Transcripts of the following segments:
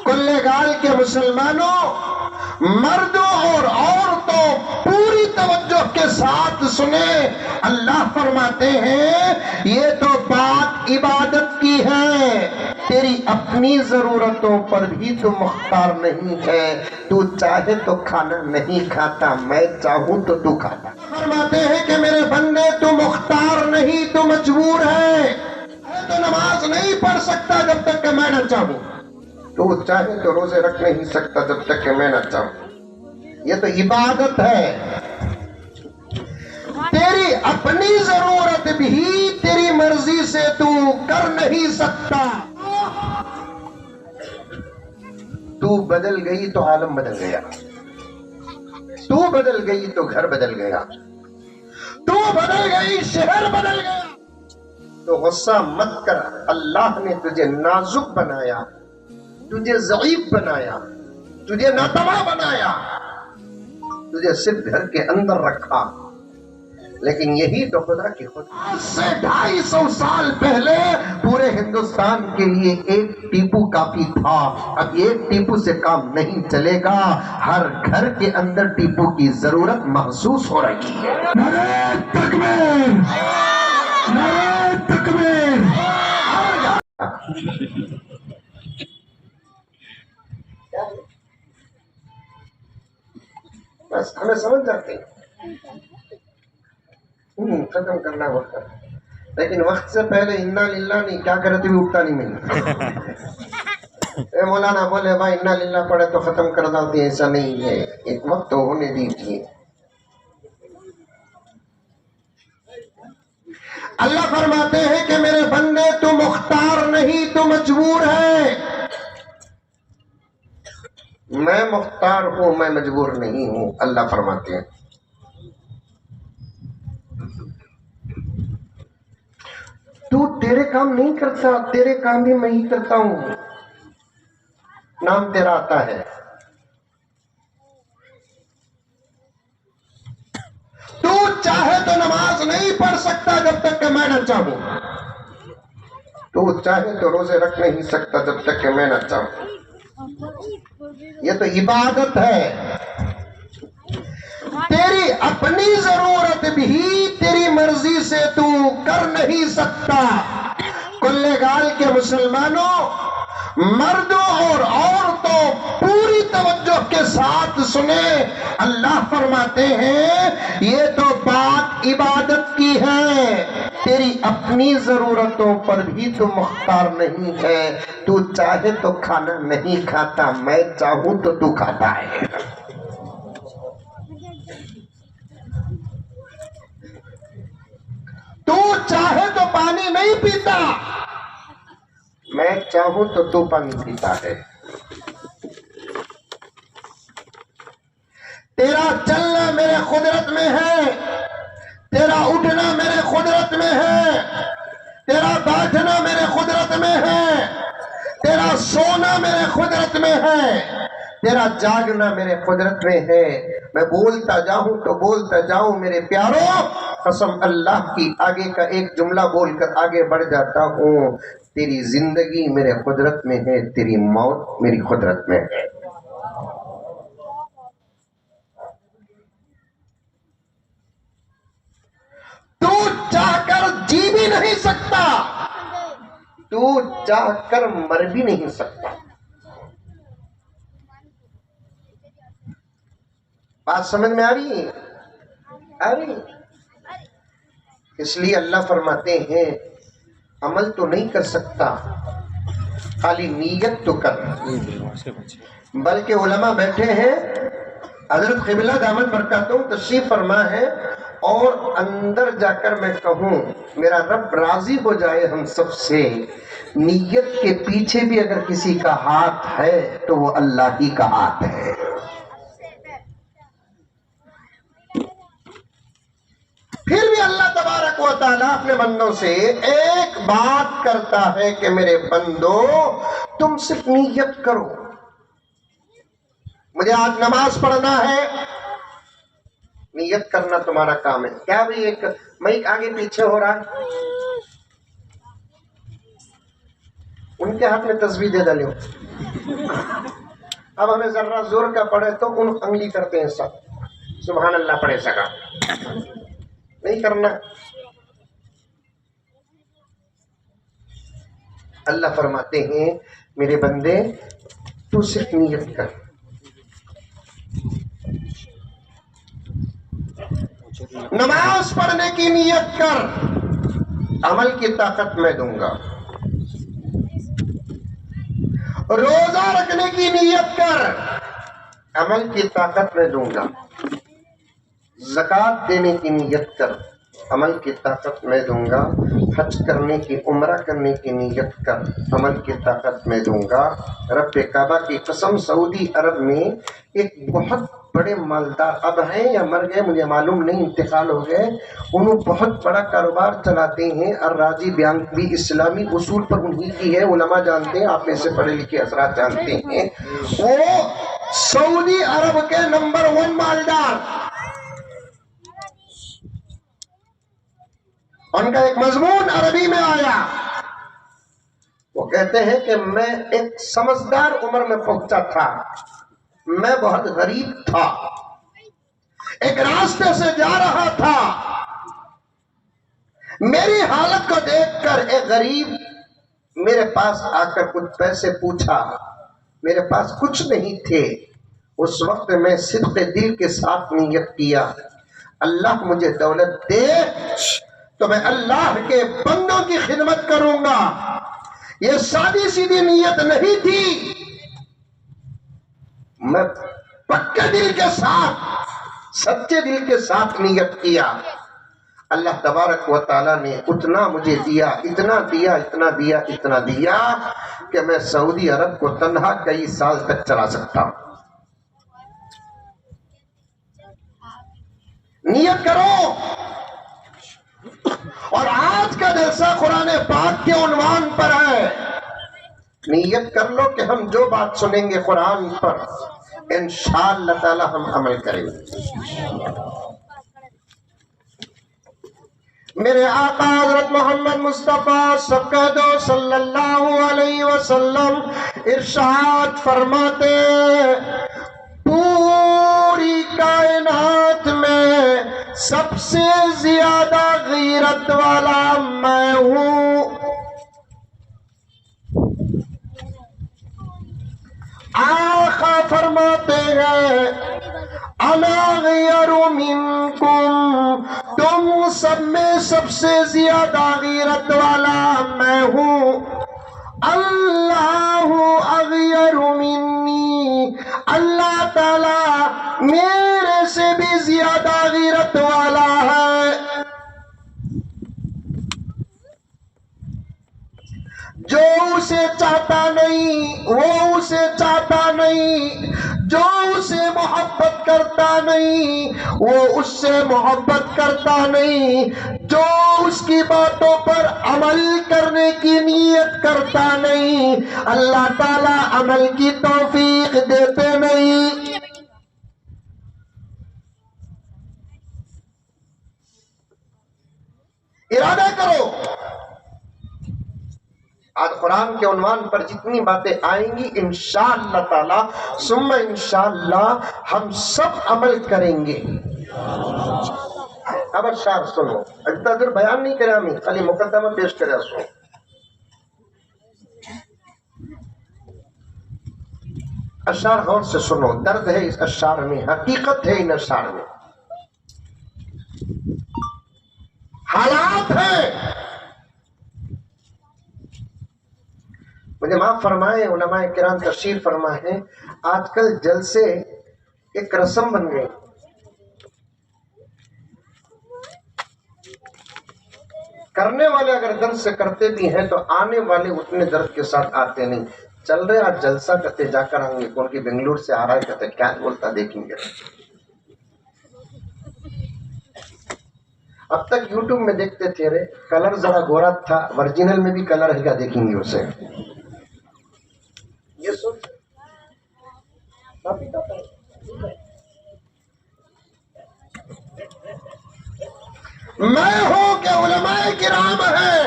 کلگال کے مسلمانوں، مردوں اور عورتوں پوری توجہ کے ساتھ سنیں، اللہ فرماتے ہیں یہ تو بات عبادت کی ہے، تیری اپنی ضرورتوں پر بھی تو مختار نہیں ہے، تو چاہے تو کھانا نہیں کھاتا، میں چاہوں تو تو کھاتا۔ فرماتے ہیں کہ میرے بندے تو مختار نہیں، تو مجبور ہے، تو نماز نہیں پڑھ سکتا جب تک کہ میں نہ چاہوں، تو چاہے تو روزے رکھ نہیں سکتا جب تک کہ میں نہ چاہوں، یہ تو عبادت ہے۔ تیری اپنی ضرورت بھی تیری مرضی سے تو کر نہیں سکتا، تو بدل گئی تو عالم بدل گیا، تو بدل گئی تو گھر بدل گیا، تو بدل گئی شہر بدل گیا۔ تو غصہ مت کر، اللہ نے تجھے نازک بنایا، تجھے ضعیف بنایا، تجھے ناتواں بنایا، تجھے صرف گھر کے اندر رکھا، لیکن یہی تو خدا کی خود۔ آج سے 250 سال پہلے پورے ہندوستان کے لیے ایک ٹیپو کافی تھا، اب ایک ٹیپو سے کام نہیں چلے گا، ہر گھر کے اندر ٹیپو کی ضرورت محسوس ہو رہی ہے۔ نعرہ تکبیر! نعرہ تکبیر! بس ہمیں سمجھ جاتے ہیں ختم کرنا وقت، لیکن وقت سے پہلے انا للہ نہیں، کیا کرے تو بھی اٹھتا نہیں میں۔ اے مولانا بولے بھائی انا للہ پڑھے تو ختم کر ڈالتے، ایسا نہیں ہے، ایک وقت تو ہونے دیجیے۔ اللہ فرماتے ہیں کہ میرے بندے تو مختار نہیں، تو مجبور ہے، میں مختار ہوں، میں مجبور نہیں ہوں، اللہ فرماتے ہیں۔ تو تیرے کام نہیں کرتا، تیرے کام بھی میں ہی کرتا ہوں، نام تیرا آتا ہے، تو چاہے تو نماز نہیں پڑھ سکتا جب تک کہ میں نہ چاہوں، تو چاہے تو روزے رکھ نہیں سکتا جب تک کہ میں نہ چاہوں، یہ تو عبادت ہے۔ تیری اپنی ضرورت بھی تیری مرضی سے تو کر نہیں سکتا۔ کلگال کے مسلمانوں، مردوں اور عورتوں پوری توجہ کے ساتھ سنیں، اللہ فرماتے ہیں یہ تو بات عبادت کی ہے، تیری اپنی ضرورتوں پر بھی تو مختار نہیں ہے، تو چاہے تو کھانا نہیں کھاتا، میں چاہوں تو تو کھاتا ہے۔ تو چاہے تو پانی نہیں پیتا، میں چاہوں تو تو پانی پیتا ہے۔ تیرا چلنا میرے قدرت میں ہے، تیرا اٹھنا میرے قدرت میں ہے، تیرا بیٹھنا میرے قدرت میں ہے، تیرا سونا میرے قدرت میں ہے، تیرا جاگنا میرے قدرت میں ہے، میں بولتا جاؤں تو بولتا جاؤں میرے پیاروں، قسم اللہ کی آگے کا ایک جملہ بول کر آگے بڑھ جاتا ہوں، تیری زندگی میرے قدرت میں ہے، تیری موت میری قدرت میں ہے۔ تو چاہ کر جی بھی نہیں سکتا، تو چاہ کر مر بھی نہیں سکتا۔ بات سمجھ میں آ رہی ہے؟ آ رہی ہے؟ اس لیے اللہ فرماتے ہیں عمل تو نہیں کر سکتا، خالی نیت تو کر۔ بلکہ علماء بیٹھے ہیں، حضرت قبلہ دامت برکاتہم تشریف فرما ہے، اور اندر جا کر میں کہوں میرا رب راضی ہو جائے ہم سب سے، نیت کے پیچھے بھی اگر کسی کا ہاتھ ہے تو وہ اللہ ہی کا ہاتھ ہے۔ پھر بھی اللہ تبارک و تعالیٰ اپنے بندوں سے ایک بات کرتا ہے کہ میرے بندو تم صرف نیت کرو، مجھے آج نماز پڑھنا ہے، نیت کرنا تمہارا کام ہے۔ کیا بھی ایک مائک آگے پیچھے ہو رہا ہے، ان کے ہاتھ میں تسبیح دے ڈالو، اب ہمیں ذرہ زور کا پڑے تو ان انگلی کرتے ہیں سب، سبحان اللہ پڑھے سکا، نہیں کرنا۔ اللہ فرماتے ہیں میرے بندے تو صرف نیت کر، نماز پڑھنے کی نیت کر، عمل کی طاقت میں دوں گا، روزہ رکھنے کی نیت کر، عمل کی طاقت میں دوں گا، زکوٰۃ دینے کی نیت کر، عمل کی طاقت میں دوں گا، حج کرنے کی، عمرہ کرنے کی نیت کر، عمل کی طاقت میں دوں گا۔ رب کعبہ کی قسم، سعودی عرب میں ایک بہت بڑے مالدار، اب ہیں یا مر گئے مجھے معلوم نہیں، انتقال ہو گئے، انہوں بہت بڑا کاروبار چلاتے ہیں، الراجی بیان بھی اسلامی اصول پر انہی کی ہے، علماء جانتے ہیں، آپ میں سے پڑھے لکھے حضرات جانتے ہیں، وہ سعودی عرب کے نمبر 1 مالدار۔ ان کا ایک مضمون عربی میں آیا، وہ کہتے ہیں کہ میں ایک سمجھدار عمر میں پہنچا تھا، میں بہت غریب تھا، ایک راستے سے جا رہا تھا، میری حالت کو دیکھ کر ایک غریب میرے پاس آ کر کچھ پیسے پوچھا، میرے پاس کچھ نہیں تھے، اس وقت میں صدق دل کے ساتھ نیت کیا، اللہ مجھے دولت دے تو میں اللہ کے بندوں کی خدمت کروں گا۔ یہ سادی سیدھی نیت نہیں تھی، میں پکے دل کے ساتھ، سچے دل کے ساتھ نیت کیا، اللہ تبارک و تعالیٰ نے اتنا مجھے دیا، اتنا دیا، اتنا دیا، اتنا دیا کہ میں سعودی عرب کو تنہا کئی سال تک چلا سکتا ہوں۔ نیت کرو، اور آج کا جلسہ قرآن پاک کے عنوان پر ہے، نیت کر لو کہ ہم جو بات سنیں گے قرآن پر انشاءاللہ تعالی ہم عمل کریں گے۔ میرے آقا حضرت محمد مصطفیٰ سب کہہ دو صلی اللہ علیہ وسلم ارشاد فرماتے، پوری کائنات میں سب سے زیادہ غیرت والا میں ہوں۔ آقا فرماتے ہیں انا غیر منکم، تم سب میں سب سے زیادہ غیرت والا میں ہوں۔ اللہ اغیر منی، اللہ تعالی میرے سے بھی زیادہ غیرت والا ہے۔ جو اسے چاہتا نہیں وہ اسے چاہتا نہیں، جو اسے محبت کرتا نہیں وہ اس سے محبت کرتا نہیں، جو اس کی باتوں پر عمل کرنے کی نیت کرتا نہیں اللہ تعالی عمل کی توفیق دیتے نہیں۔ ارادہ کرو، آج قرآن کے عنوان پر جتنی باتیں آئیں گی انشاءاللہ تعالی ثم انشاءاللہ ہم سب عمل کریں گے۔ اب اشعار سنو، اجتادر بیان نہیں کرے ہمیں، خالی مقدمہ پیش کرے سنو۔ اشعار غور سے سنو، درد ہے اس اشعار میں، حقیقت ہے ان اشعار میں، حالات ہیں۔ مجھے معاف فرمائیں، علماء کرام تشریف فرمائیں، آج کل جلسے ایک رسم بن گئی، کرنے والے اگر درد سے کرتے بھی ہیں تو آنے والے اتنے درد کے ساتھ آتے نہیں۔ چل رہے آج جلسہ کرتے جا کر آئیں گے، کون کی بنگلور سے آ رہا ہے کہتے کیا بولتا دیکھیں گے۔ اب تک یوٹیوب میں دیکھتے تھے رے کلر ذرا گورا تھا، ورجینل میں بھی کلر ہے کیا دیکھیں گے اسے۔ یہ سوچ میں ہوں کہ علماء کرام ہیں،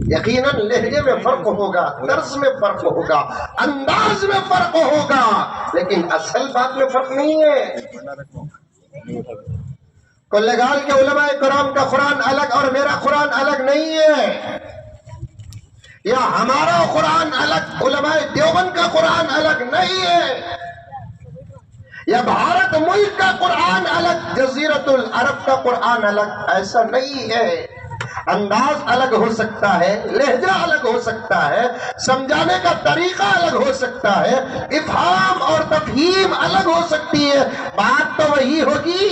یقیناً لہجے میں فرق ہوگا، طرز میں فرق ہوگا، انداز میں فرق ہوگا، لیکن اصل بات میں فرق نہیں ہے۔ کلگال کے علماء کرام کا قرآن الگ اور میرا قرآن الگ نہیں ہے، یا ہمارا قرآن الگ علماء دیوبند کا قرآن الگ نہیں ہے، یا بھارت ملک کا قرآن الگ جزیرت العرب کا قرآن الگ، ایسا نہیں ہے۔ انداز الگ ہو سکتا ہے، لہجہ الگ ہو سکتا ہے، سمجھانے کا طریقہ الگ ہو سکتا ہے، افہام اور تفہیم الگ ہو سکتی ہے، بات تو وہی ہوگی۔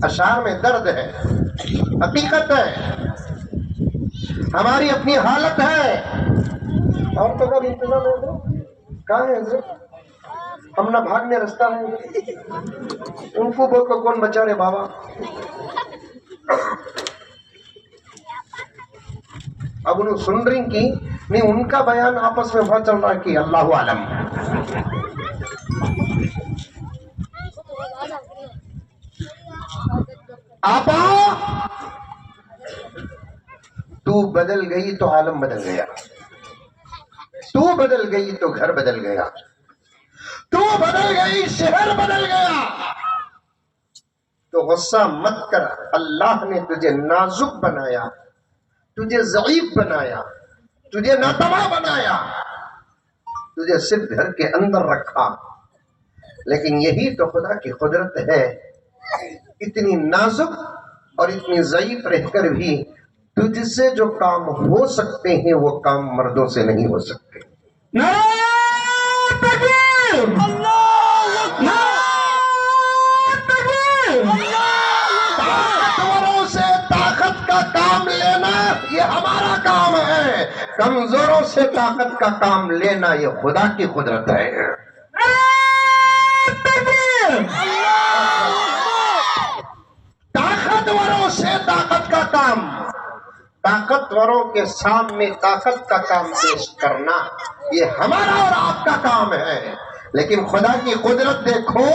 اشعار میں درد ہے، حقیقت ہے، ہماری اپنی حالت ہے۔ اور تو کب انتظام ہے، کہاں ہے حضرت؟ ہم نہ بھاگنے رستہ ہے، ان کو بول کو کون بچا رہے بابا؟ اب انہوں سن رہی کی نہیں، ان کا بیان آپس میں بہت چل رہا ہے کہ اللہ عالم۔ آپا تو بدل گئی تو عالم بدل گیا، تو بدل گئی تو گھر بدل گیا، تو بدل گئی شہر بدل گیا۔ تو غصہ مت کر، اللہ نے تجھے نازک بنایا، تجھے ضعیف بنایا، تجھے ناتواں بنایا، تجھے صرف گھر کے اندر رکھا، لیکن یہی تو خدا کی قدرت ہے، اتنی نازک اور اتنی ضعیف رہ کر بھی تجھ سے جو کام ہو سکتے ہیں وہ کام مردوں سے نہیں ہو سکتے۔ طاقتوروں سے طاقت کا کام لینا یہ ہمارا کام ہے، کمزوروں سے طاقت کا کام لینا یہ خدا کی قدرت ہے۔ طاقتوروں سے طاقت کا کام، طاقتوروں کے سامنے طاقت کا کام پیش کرنا یہ ہمارا اور آپ کا کام ہے، لیکن خدا کی قدرت دیکھو،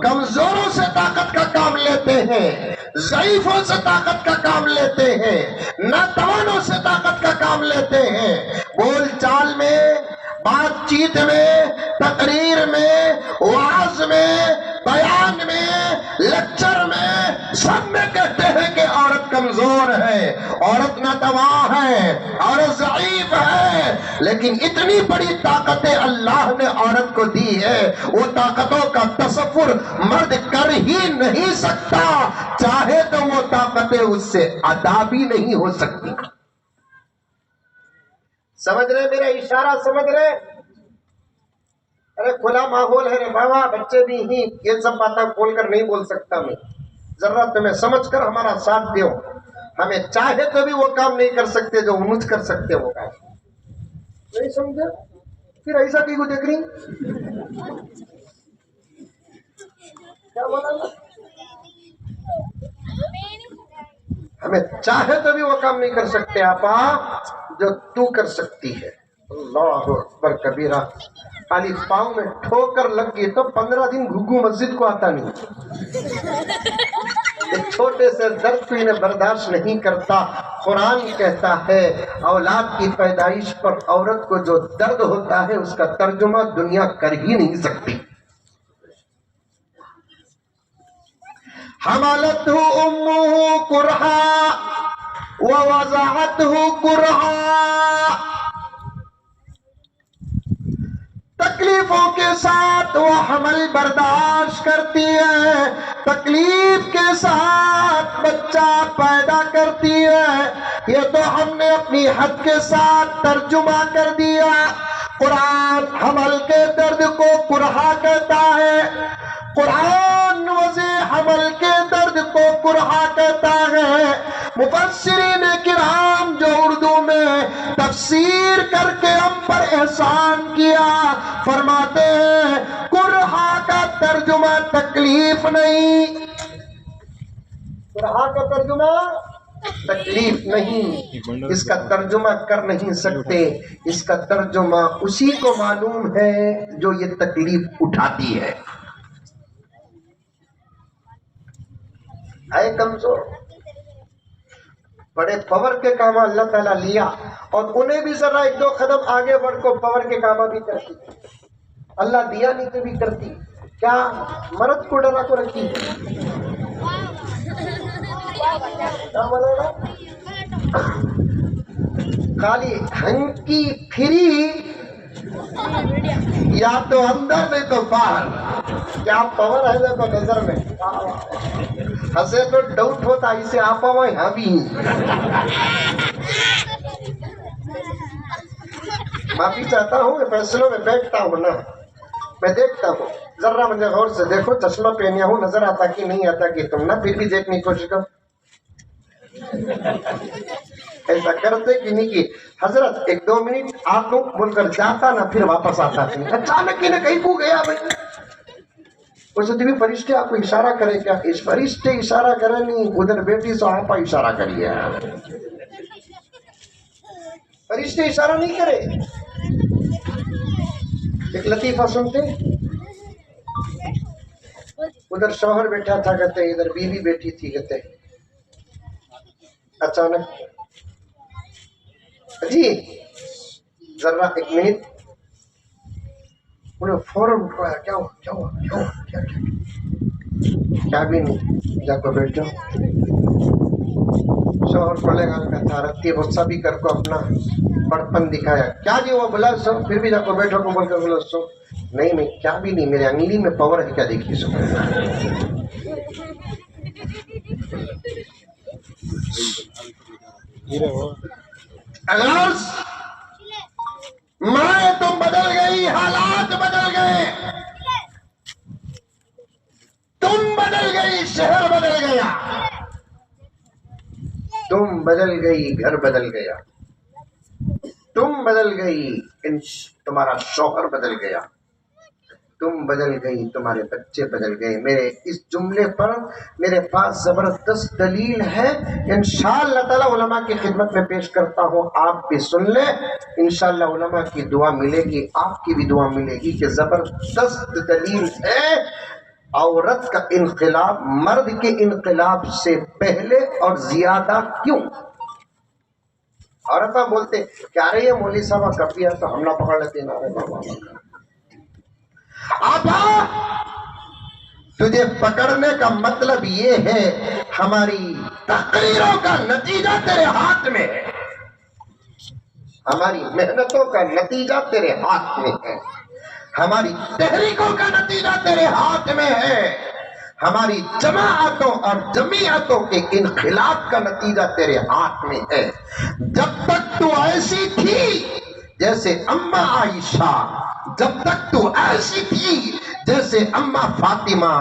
کمزوروں سے طاقت کا کام لیتے ہیں، ضعیفوں سے طاقت کا کام لیتے ہیں، ناتوانوں سے طاقت کا کام لیتے ہیں، بول چال میں، بات چیت میں، تقریر میں، وعظ میں، بیان میں، لیکچر میں، سب میں کہتے ہیں کہ عورت کمزور ہے، عورت ناتواں ہے، عورت ضعیف ہے، لیکن اتنی بڑی طاقتیں اللہ نے عورت کو دی ہے، وہ طاقتوں کا تصور مرد کر ہی نہیں سکتا، چاہے تو وہ طاقتیں اس سے ادا بھی نہیں ہو سکتی۔ سمجھ رہے میرا اشارہ، سمجھ رہے؟ ارے کھلا ماحول ہے رے بابا، بچے بھی ہی یہ سب باتیں کھول کر نہیں بول سکتا میں، ذرا تمہیں سمجھ کر ہمارا ساتھ دیو، ہمیں چاہے تو بھی وہ کام نہیں کر سکتے جو مجھ کر سکتے وہ کام نہیں، سمجھے؟ پھر ایسا کی کو دیکھ رہی کیا بولا؟ ہمیں چاہے تو بھی وہ کام نہیں کر سکتے آپا جو تو کر سکتی ہے۔ اللہ اکبر کبیرہ، خالی پاؤں میں ٹھوکر لگ گئی تو 15 دن گھگو مسجد کو آتا نہیں، ایک چھوٹے سے درد کو انہیں برداشت نہیں کرتا۔ قرآن کہتا ہے اولاد کی پیدائش پر عورت کو جو درد ہوتا ہے اس کا ترجمہ دنیا کر ہی نہیں سکتی۔ حملته امه کرہا ووضعته کرہا، تکلیفوں کے ساتھ وہ حمل برداشت کرتی ہے، تکلیف کے ساتھ بچہ پیدا کرتی ہے، یہ تو ہم نے اپنی حد کے ساتھ ترجمہ کر دیا۔ قرآن حمل کے درد کو کرہا کہتا ہے، قرآن وضع حمل کے درد کو کرہا کہتا ہے۔ مفسرین کرام جو اردو میں تفسیر کر کے ہم پر احسان کیا، فرماتے ہیں کرہا کا ترجمہ تکلیف نہیں، کرہا کا ترجمہ تکلیف نہیں، اس کا ترجمہ کر نہیں سکتے، اس کا ترجمہ اسی کو معلوم ہے جو یہ تکلیف اٹھاتی ہے۔ ہے کمزور. بڑے پاور کے کام اللہ تعالیٰ لیا اور انہیں بھی ذرا ایک دو قدم آگے بڑھ کو پاور کے کام بھی کرتی. اللہ دیا نہیں تو بھی کرتی. کیا مرد کو ڈرا کو رکھی؟ خالی ہنکی پھری یا تو اندر نہیں تو باہر. کیا پاور ہے دیکھو نظر میں. ہنسے تو ڈاؤٹ ہوتا اسے آپ یہاں بھی. معافی چاہتا ہوں میں فیصلوں میں بیٹھتا ہوں نا. میں دیکھتا ہوں ذرا مجھے غور سے دیکھو. چشمہ پہنیا ہوں نظر آتا کہ نہیں آتا کہ تم نہ پھر بھی دیکھنے کی کوشش کرو. ایسا کرتے کہ نہیں کہ حضرت ایک دو منٹ آپ لوگ بول کر جاتا نہ پھر واپس آتا. اچانک کہ نہ کہیں کو گیا بھائی. بھی فرشتے آپ کو اشارہ کرے کیا؟ اس فرشتے اشارہ کرے نہیں. ادھر بیٹی سو آپ اشارہ کریے. فرشتے اشارہ نہیں کرے. ایک لطیفہ سنتے. ادھر شوہر بیٹھا تھا کہتے ادھر بیوی بیٹھی تھی کہتے اچانک جی ذرا ایک منٹ. انہیں فوراً اٹھوایا. کیا ہوا کیا ہوا کیا ہوا کیا کیا کیا بھی نہیں. جا کو بیٹھ جاؤ. شوہر پڑے گا تھا رتی غصہ بھی کر کو اپنا بڑپن دکھایا. کیا جی وہ بلا سو پھر بھی جا کو بیٹھو کو بول کر بولا سو. نہیں میں کیا بھی نہیں میرے انگلی میں پاور ہے کیا دیکھیے سو. ماں تم بدل گئی. حالات بدل گئے. تم بدل گئی. شہر بدل گیا. تم بدل گئی. گھر بدل گیا. تم بدل گئی. تمہارا شوہر بدل گیا. تم بدل گئی. تمہارے بچے بدل گئے. میرے اس جملے پر میرے پاس زبردست دلیل ہے. انشاءاللہ تعالی علماء کی خدمت میں پیش کرتا ہوں. آپ بھی سن لیں. انشاءاللہ علماء کی دعا ملے گی. آپ کی بھی دعا ملے گی کہ زبردست دلیل ہے. عورت کا انقلاب مرد کے انقلاب سے پہلے اور زیادہ کیوں؟ عورتیں بولتے کیا رہی ہے مولوی صاحب کب بھی تو ہم نہ پکڑ لیتے. آبا تجھے پکڑنے کا مطلب یہ ہے ہماری تقریروں کا نتیجہ تیرے ہاتھ میں ہے. ہماری محنتوں کا نتیجہ تیرے ہاتھ میں ہے. ہماری تحریکوں کا نتیجہ تیرے ہاتھ میں ہے. ہماری جماعتوں اور جمعیتوں کے انقلاب کا نتیجہ تیرے ہاتھ میں ہے. جب تک تو ایسی تھی جیسے اماں عائشہ, جب تک تو ایسی تھی جیسے اماں فاطمہ,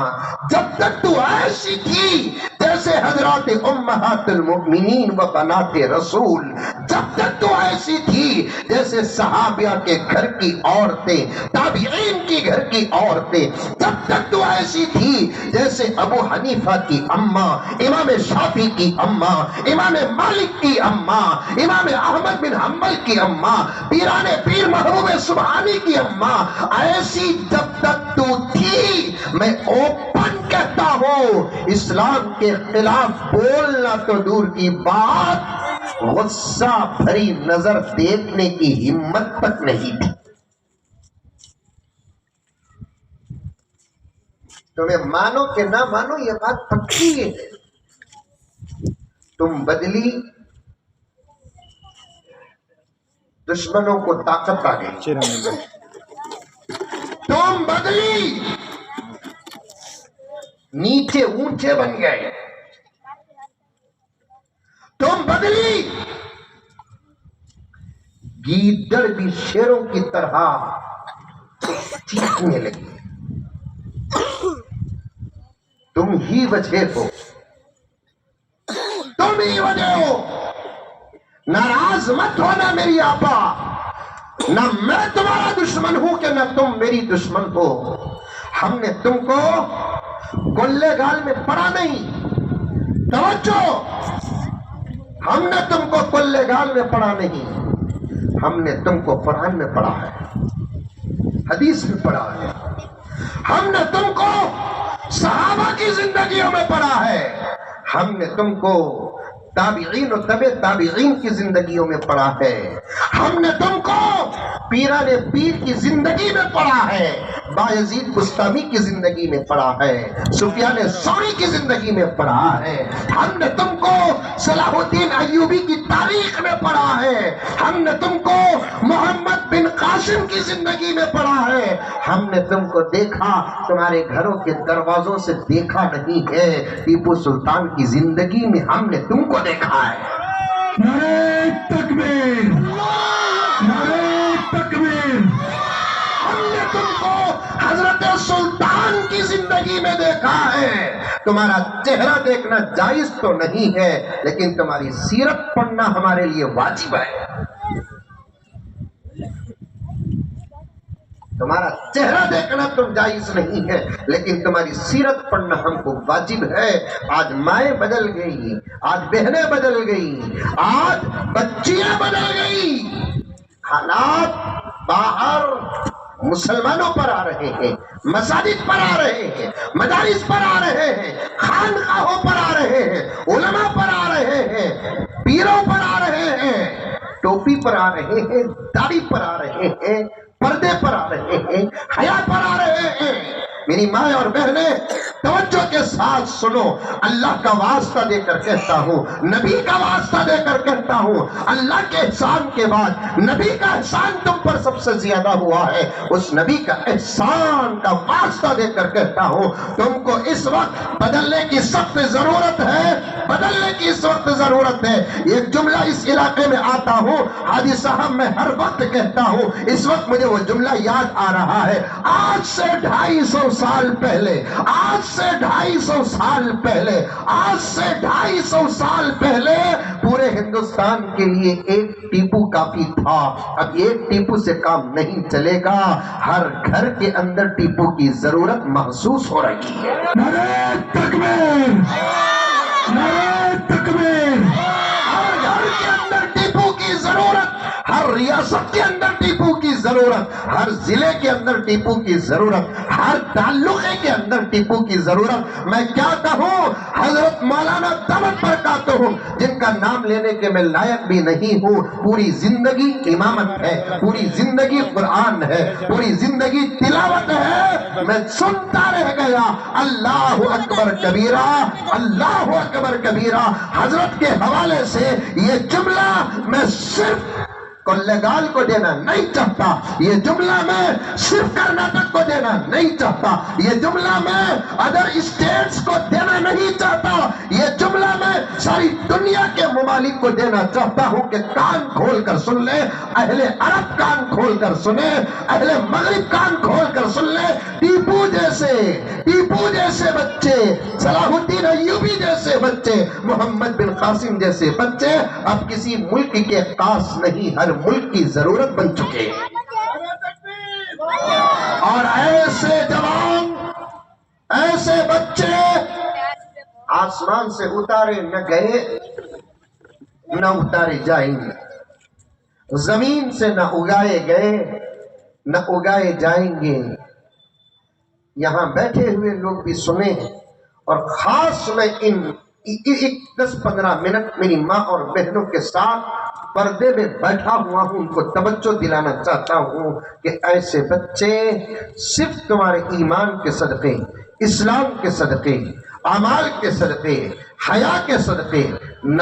جب تک تو ایسی تھی جیسے حضرات امہات المؤمنین و بنات رسول, جب تک تو ایسی تھی جیسے صحابہ کے گھر کی عورتیں, تابعین کی گھر کی عورتیں, جب تک تو ایسی تھی جیسے ابو حنیفہ کی اماں, امام شافعی کی اماں, امام مالک کی اماں, امام احمد بن حنبل کی اماں, پیران پیر محبوب سبحانی کی اماں, ایسی جب تک تو تھی میں اوپن کہتا ہوں اسلام کے خلاف بولنا تو دور کی بات غصہ بھری نظر دیکھنے کی ہمت تک نہیں تھی. تمہیں مانو کہ نہ مانو یہ بات پکی ہے. تم بدلی, دشمنوں کو طاقت آ گئی. تم بدلی, نیچے اونچے بن گئے. تم بدلی, گیدڑ بھی شیروں کی طرح چیخنے لگی. تم ہی وجہ ہو, تم ہی وجہ ہو. ناراض مت ہونا میری آپا, نہ میں تمہارا دشمن ہوں کہ نہ تم میری دشمن ہو. ہم نے تم کو گلے گال میں پڑا نہیں. توجہ, ہم نے تم کو گلے گال میں پڑا نہیں, ہم نے تم کو قرآن میں پڑھا ہے, حدیث میں پڑھا ہے. ہم نے تم کو صحابہ کی زندگیوں میں پڑھا ہے, ہم نے تم کو تابعین و تبع تابعین کی زندگیوں میں پڑھا ہے، ہم نے تم کو پیران پیر کی زندگی میں پڑھا ہے، بایزید بستامی کی زندگی میں پڑھا ہے، سفیان ثوری کی زندگی میں پڑھا ہے، ہم نے تم کو صلاح الدین ایوبی کی تاریخ میں پڑھا ہے، ہم نے تم کو محمد بن قاسم کی زندگی میں پڑھا ہے، ہم نے تم کو دیکھا، تمہارے گھروں کے دروازوں سے دیکھا نہیں ہے، ٹیپو سلطان کی زندگی میں ہم نے تم کو دیکھا ہے۔ نعرہ تکبیر، نعرہ تکبیر۔ ہم نے تم کو حضرت سلطان کی زندگی میں دیکھا ہے۔ تمہارا چہرہ دیکھنا جائز تو نہیں ہے، لیکن تمہاری سیرت پڑھنا ہمارے لیے واجب ہے۔ تمہارا چہرہ دیکھنا تو جائز نہیں ہے، لیکن تمہاری سیرت پڑھنا ہم کو واجب ہے۔ آج مائیں بدل گئی، آج بہنیں بدل گئی، آج بچیاں بدل گئی، حالات باہر مسلمانوں پر آ رہے ہیں، مساجد پر آ رہے ہیں، مدارس پر آ رہے ہیں، خانقاہوں پر آ رہے ہیں، علماء پر آ رہے ہیں، پیروں پر آ رہے ہیں، ٹوپی پر آ رہے ہیں، داڑھی پر آ رہے ہیں، پردے پر آ رہے ہیں، حیا پر آ رہے ہیں۔ میری ماں اور بہنیں توجہ کے ساتھ سنو، اللہ کا واسطہ دے کر کہتا ہوں، نبی کا واسطہ دے کر کہتا ہوں، اللہ کے احسان کے بعد نبی کا احسان تم پر سب سے زیادہ ہوا ہے، اس نبی کا احسان کا واسطہ دے کر کہتا ہوں، تم کو اس وقت بدلنے کی سخت ضرورت ہے، بدلنے کی اس وقت ضرورت ہے۔ ایک جملہ اس علاقے میں آتا ہوں، حاجی صاحب میں ہر وقت کہتا ہوں، اس وقت مجھے وہ جملہ یاد آ رہا ہے، آج سے 250 سال پہلے، آج سے 250 سال پہلے، آج سے 250 سال پہلے پورے ہندوستان کے لیے ایک ٹیپو کافی تھا، اب ایک ٹیپو سے کام نہیں چلے گا، ہر گھر کے اندر ٹیپو کی ضرورت محسوس ہو رہی ہے۔ نعرہ تکبیر، نعرہ تکبیر۔ ہر گھر کے اندر ٹیپو کی ضرورت، ہر ریاست کے اندر ٹیپو کی ضرورت، ہر ضلع کے اندر ٹیپو کی ضرورت، ہر تعلقے کے اندر ٹیپو کی ضرورت۔ میں کیا کہوں، حضرت مولانا دامت برکاتہ ہوں، جن کا نام لینے کے میں لائق بھی نہیں ہوں، پوری زندگی امامت ہے، پوری زندگی قرآن ہے، پوری زندگی تلاوت ہے، میں سنتا رہ گیا، اللہ اکبر کبیرہ، اللہ اکبر کبیرہ۔ حضرت کے حوالے سے یہ جملہ میں صرف کلگال کو دینا نہیں چاہتا، یہ جملہ میں صرف کرناٹک کو دینا نہیں چاہتا، یہ جملہ میں ادر اسٹیٹس کو دینا نہیں چاہتا، یہ جملہ میں ساری دنیا کے ممالک کو دینا چاہتا ہوں کہ کان کھول کر سن لے، اہل عرب کان کھول کر سنے، اہل مغرب کان کھول کر سن لے، ٹیپو جیسے بچے، صلاح الدین ایوبی جیسے بچے، محمد بن قاسم جیسے بچے اب کسی ملک کے خاص نہیں، ہر ملک کی ضرورت بن چکے ہیں۔ اور ایسے جوان، ایسے بچے آسمان سے اتارے نہ گئے، نہ اتارے جائیں گے، زمین سے نہ اگائے گئے، نہ اگائے جائیں گے۔ یہاں بیٹھے ہوئے لوگ بھی سنیں، اور خاص میں ان 10-15 منٹ میری ماں اور بہنوں کے ساتھ پردے میں بیٹھا ہوا ہوں، ان کو توجہ دلانا چاہتا ہوں کہ ایسے بچے صرف تمہارے ایمان کے صدقے، اسلام کے صدقے، اعمال کے صدقے، حیا کے صدقے،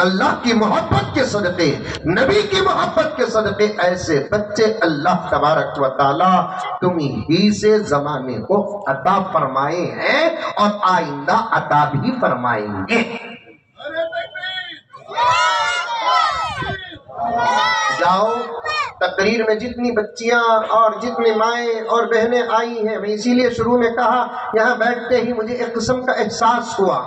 اللہ کی محبت کے صدقے، نبی کی محبت کے صدقے، ایسے بچے اللہ تبارک و تعالی تم ہی سے زمانے کو عطا فرمائے ہیں اور آئندہ عطا بھی فرمائیں گے۔ جاؤ، تقریر میں جتنی بچیاں اور جتنی مائیں اور بہنیں آئی ہیں، میں اسی لیے شروع میں کہا، یہاں بیٹھتے ہی مجھے ایک قسم کا احساس ہوا،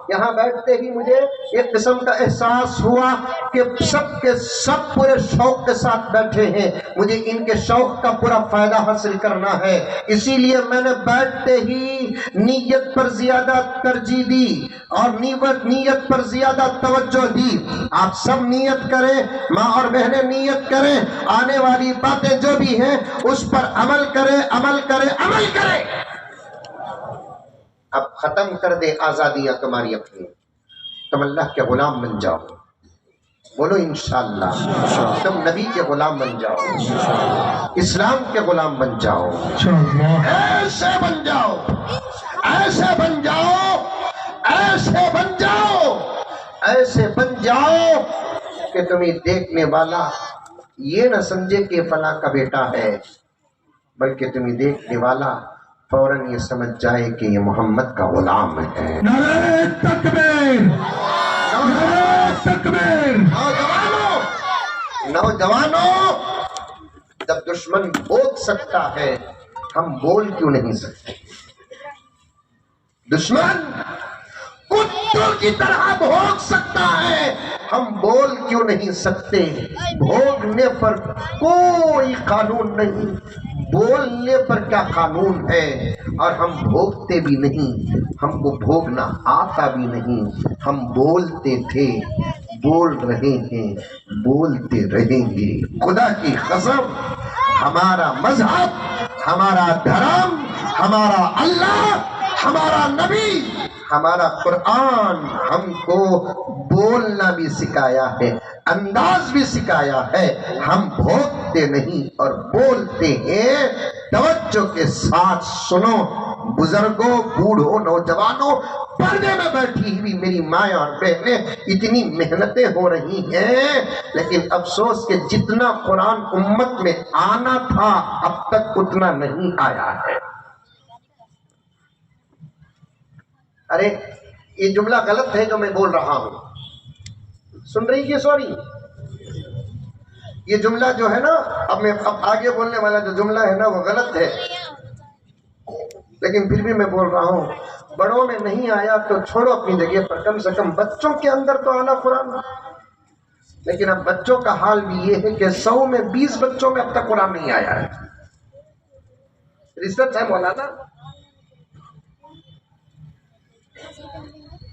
یہاں بیٹھتے ہی مجھے ایک قسم کا احساس ہوا کہ سب کے سب پورے شوق کے ساتھ بیٹھے ہیں، مجھے ان کے شوق کا پورا فائدہ حاصل کرنا ہے، اسی لیے میں نے بیٹھتے ہی نیت پر زیادہ ترجیح دی اور نیت پر زیادہ توجہ دی۔ آپ سب نیت کریں، ماں اور بہنیں نیت کریں، آنے والی باتیں جو بھی ہیں اس پر عمل کریں، عمل کریں، عمل کریں۔ اب ختم کر دے آزادیاں تمہاری اپنی، تم اللہ کے غلام بن جاؤ. بولو انشاءاللہ. تم نبی کے غلام بن جاؤ, اسلام کے غلام بن جاؤ, ایسے بن جاؤ, ایسے بن جاؤ, ایسے بن جاؤ, ایسے بن جاؤ کہ تمہیں دیکھنے والا یہ نہ سمجھے کہ فلاں کا بیٹا ہے, بلکہ تمہیں دیکھنے والا فوراً یہ سمجھ جائے کہ یہ محمد کا غلام ہے. نعرہ تکبیر! نعرہ تکبیر! نوجوانوں, جب دشمن بول سکتا ہے ہم بول کیوں نہیں سکتے؟ دشمن کتوں کی طرح بھونک سکتا ہے, ہم بول کیوں نہیں سکتے؟ بھونکنے پر کوئی قانون نہیں, بولنے پر کیا قانون ہے؟ اور ہم بھونکتے بھی نہیں, ہم کو بھونکنا آتا بھی نہیں. ہم بولتے تھے, بول رہے ہیں, بولتے رہیں گے. خدا کی قسم, ہمارا مذہب, ہمارا دھرم, ہمارا اللہ, ہمارا نبی, ہمارا قرآن ہم کو بولنا بھی سکھایا ہے, انداز بھی سکھایا ہے. ہم بھونکتے نہیں اور بولتے ہیں. توجہ کے ساتھ سنو بزرگوں, بوڑھوں, نوجوانوں, پردے میں بیٹھی ہوئی میری مائیں اور بہنیں, اتنی محنتیں ہو رہی ہیں, لیکن افسوس کہ جتنا قرآن امت میں آنا تھا اب تک اتنا نہیں آیا ہے. ارے یہ جملہ غلط ہے جو میں بول رہا ہوں, سن رہی کہ سوری؟ یہ جملہ جو ہے نا, اب آگے بولنے والا جو جملہ ہے نا وہ غلط ہے, لیکن پھر بھی میں بول رہا ہوں. بڑوں میں نہیں آیا تو چھوڑو اپنی جگہ پر, کم سے کم بچوں کے اندر تو آنا قرآن. لیکن اب بچوں کا حال بھی یہ ہے کہ 100 میں 20 بچوں میں اب تک قرآن نہیں آیا ہے. ریسرچ ہے مولانا.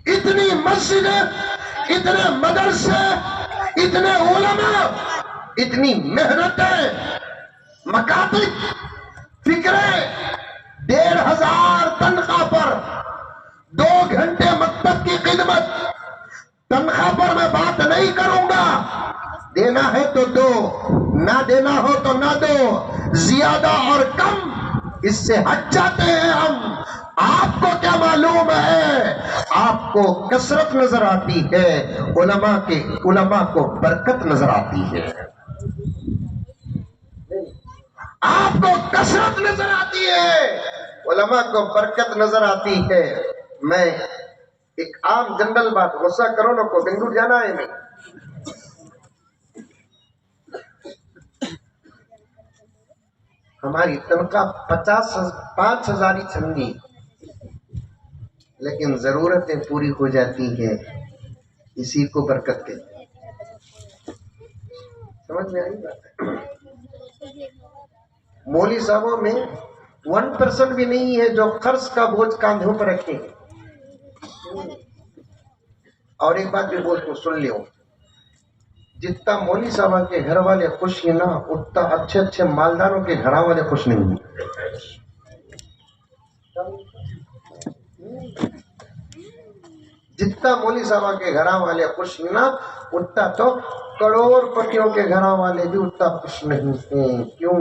اتنی مسجدیں, اتنے مدرسے, اتنے علماء, اتنی محنتیں, مکاتب, فکریں, 1500 تنخواہ پر, 2 گھنٹے مکتب کی خدمت. تنخواہ پر میں بات نہیں کروں گا, دینا ہے تو دو, نہ دینا ہو تو نہ دو. زیادہ اور کم اس سے ہٹ جاتے ہیں ہم. آپ کو کیا معلوم ہے؟ آپ کو کثرت نظر آتی ہے, علماء کو برکت نظر آتی ہے. آپ کو کثرت نظر آتی ہے, علماء کو برکت نظر آتی ہے. میں ایک عام جنرل بات, غصہ کرو نہ کو, بنگلور جانا ہے میں. ہماری تنخواہ 5,000 ہی چندی, لیکن ضرورتیں پوری ہو جاتی ہیں, اسی کو برکت کہتے ہیں. سمجھ میں آئی بات؟ مولوی صاحبوں میں 1% بھی نہیں ہے جو قرض کا بوجھ کاندھوں پر رکھے ہیں. اور ایک بات بھی بول کو سن لیو, جتنا مولوی صاحب کے گھر والے خوش ہیں نا, اتنا اچھے اچھے مالداروں کے گھر والے خوش نہیں ہیں. جتنا مولوی صاحب کے گھر والے خوش ہیں نا, اتنا تو کروڑ پتیوں کے گھر والے بھی اتنا خوش نہیں ہیں. کیوں؟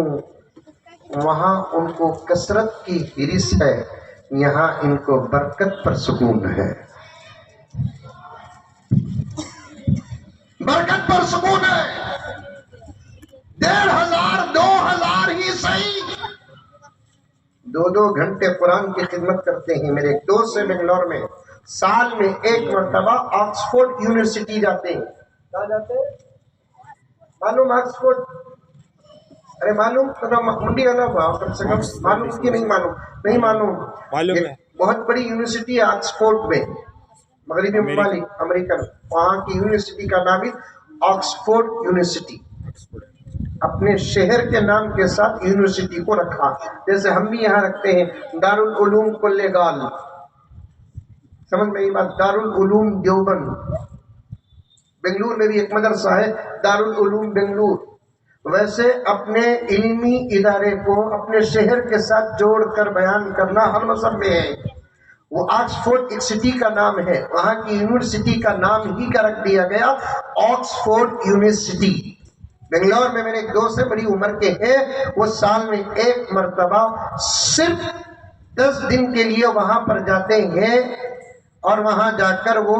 وہاں ان کو کثرت کی حرص ہے, یہاں ان کو برکت پر سکون ہے. برکت پر سکون ہے. 1500 2000 ہی صحیح, 2 گھنٹے قرآن کی خدمت کرتے ہیں. میرے ایک دوست سے بنگلور میں سال میں 1 مرتبہ آکسفورڈ یونیورسٹی جاتے ہیں. کہاں جاتے ہیں معلوم؟ آکسفورڈ. ارے معلوم منڈی والا ہوا, کم سے کم معلوم کی نہیں معلوم؟ نہیں معلوم. بہت بڑی یونیورسٹی ہے آکسفورڈ میں, مغربی ممالک امریکن, وہاں کی یونیورسٹی کا نام ہے آکسفورڈ یونیورسٹی. اپنے شہر کے نام کے ساتھ یونیورسٹی کو رکھا, جیسے ہم بھی یہاں رکھتے ہیں دارالعلوم کلگال. سمجھ میں یہ بات؟ دارالعلوم دیوبند. بنگلور میں بھی ایک مدرسہ ہے دارالعلوم بنگلور. ویسے اپنے علمی ادارے کو اپنے شہر کے ساتھ جوڑ کر بیان کرنا ہر مذہب میں ہے. وہ آکسفورڈ ایک سٹی کا نام ہے، وہاں کی یونیورسٹی کا نام ہی کا رکھ دیا گیا آکسفورڈ یونیورسٹی۔ بنگلور میں میرے ایک دوست ہیں، بڑی عمر کے ہیں، وہ سال میں ایک مرتبہ صرف 10 دن کے لیے وہاں پر جاتے ہیں، اور وہاں جا کر وہ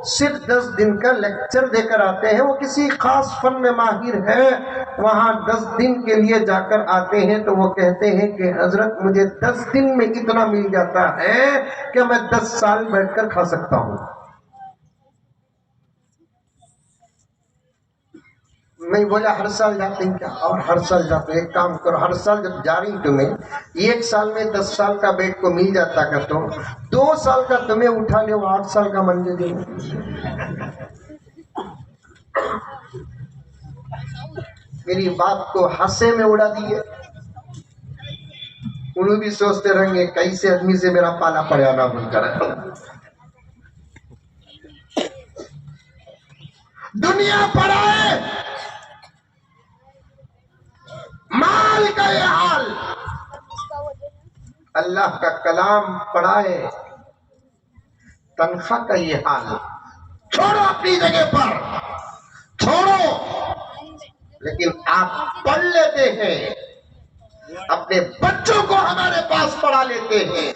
صرف 10 دن کا لیکچر دے کر آتے ہیں۔ وہ کسی خاص فن میں ماہر ہے، وہاں 10 دن کے لیے جا کر آتے ہیں، تو وہ کہتے ہیں کہ حضرت مجھے 10 دن میں اتنا مل جاتا ہے کہ میں 10 سال بیٹھ کر کھا سکتا ہوں۔ میں بولا ہر سال جاتے ہیں کیا؟ اور ہر سال جاتے ہیں، ایک کام کرو، ہر سال جب جا رہی تمہیں 1 سال میں 10 سال کا بیٹ کو مل جاتا کر، تو 2 سال کا تمہیں اٹھا لے، وہ 8 سال کا منجے دے۔ میری بات کو ہنسے میں اڑا دیے، انہوں بھی سوچتے رہیں گے کیسے آدمی سے میرا پالا پڑیا نہ بن کر۔ دنیا پڑھائے، مال کا یہ حال، اللہ کا کلام پڑھائے، تنخواہ کا یہ حال۔ چھوڑو اپنی جگہ پر، چھوڑو، لیکن آپ پڑھ لیتے ہیں، اپنے بچوں کو ہمارے پاس پڑھا لیتے ہیں۔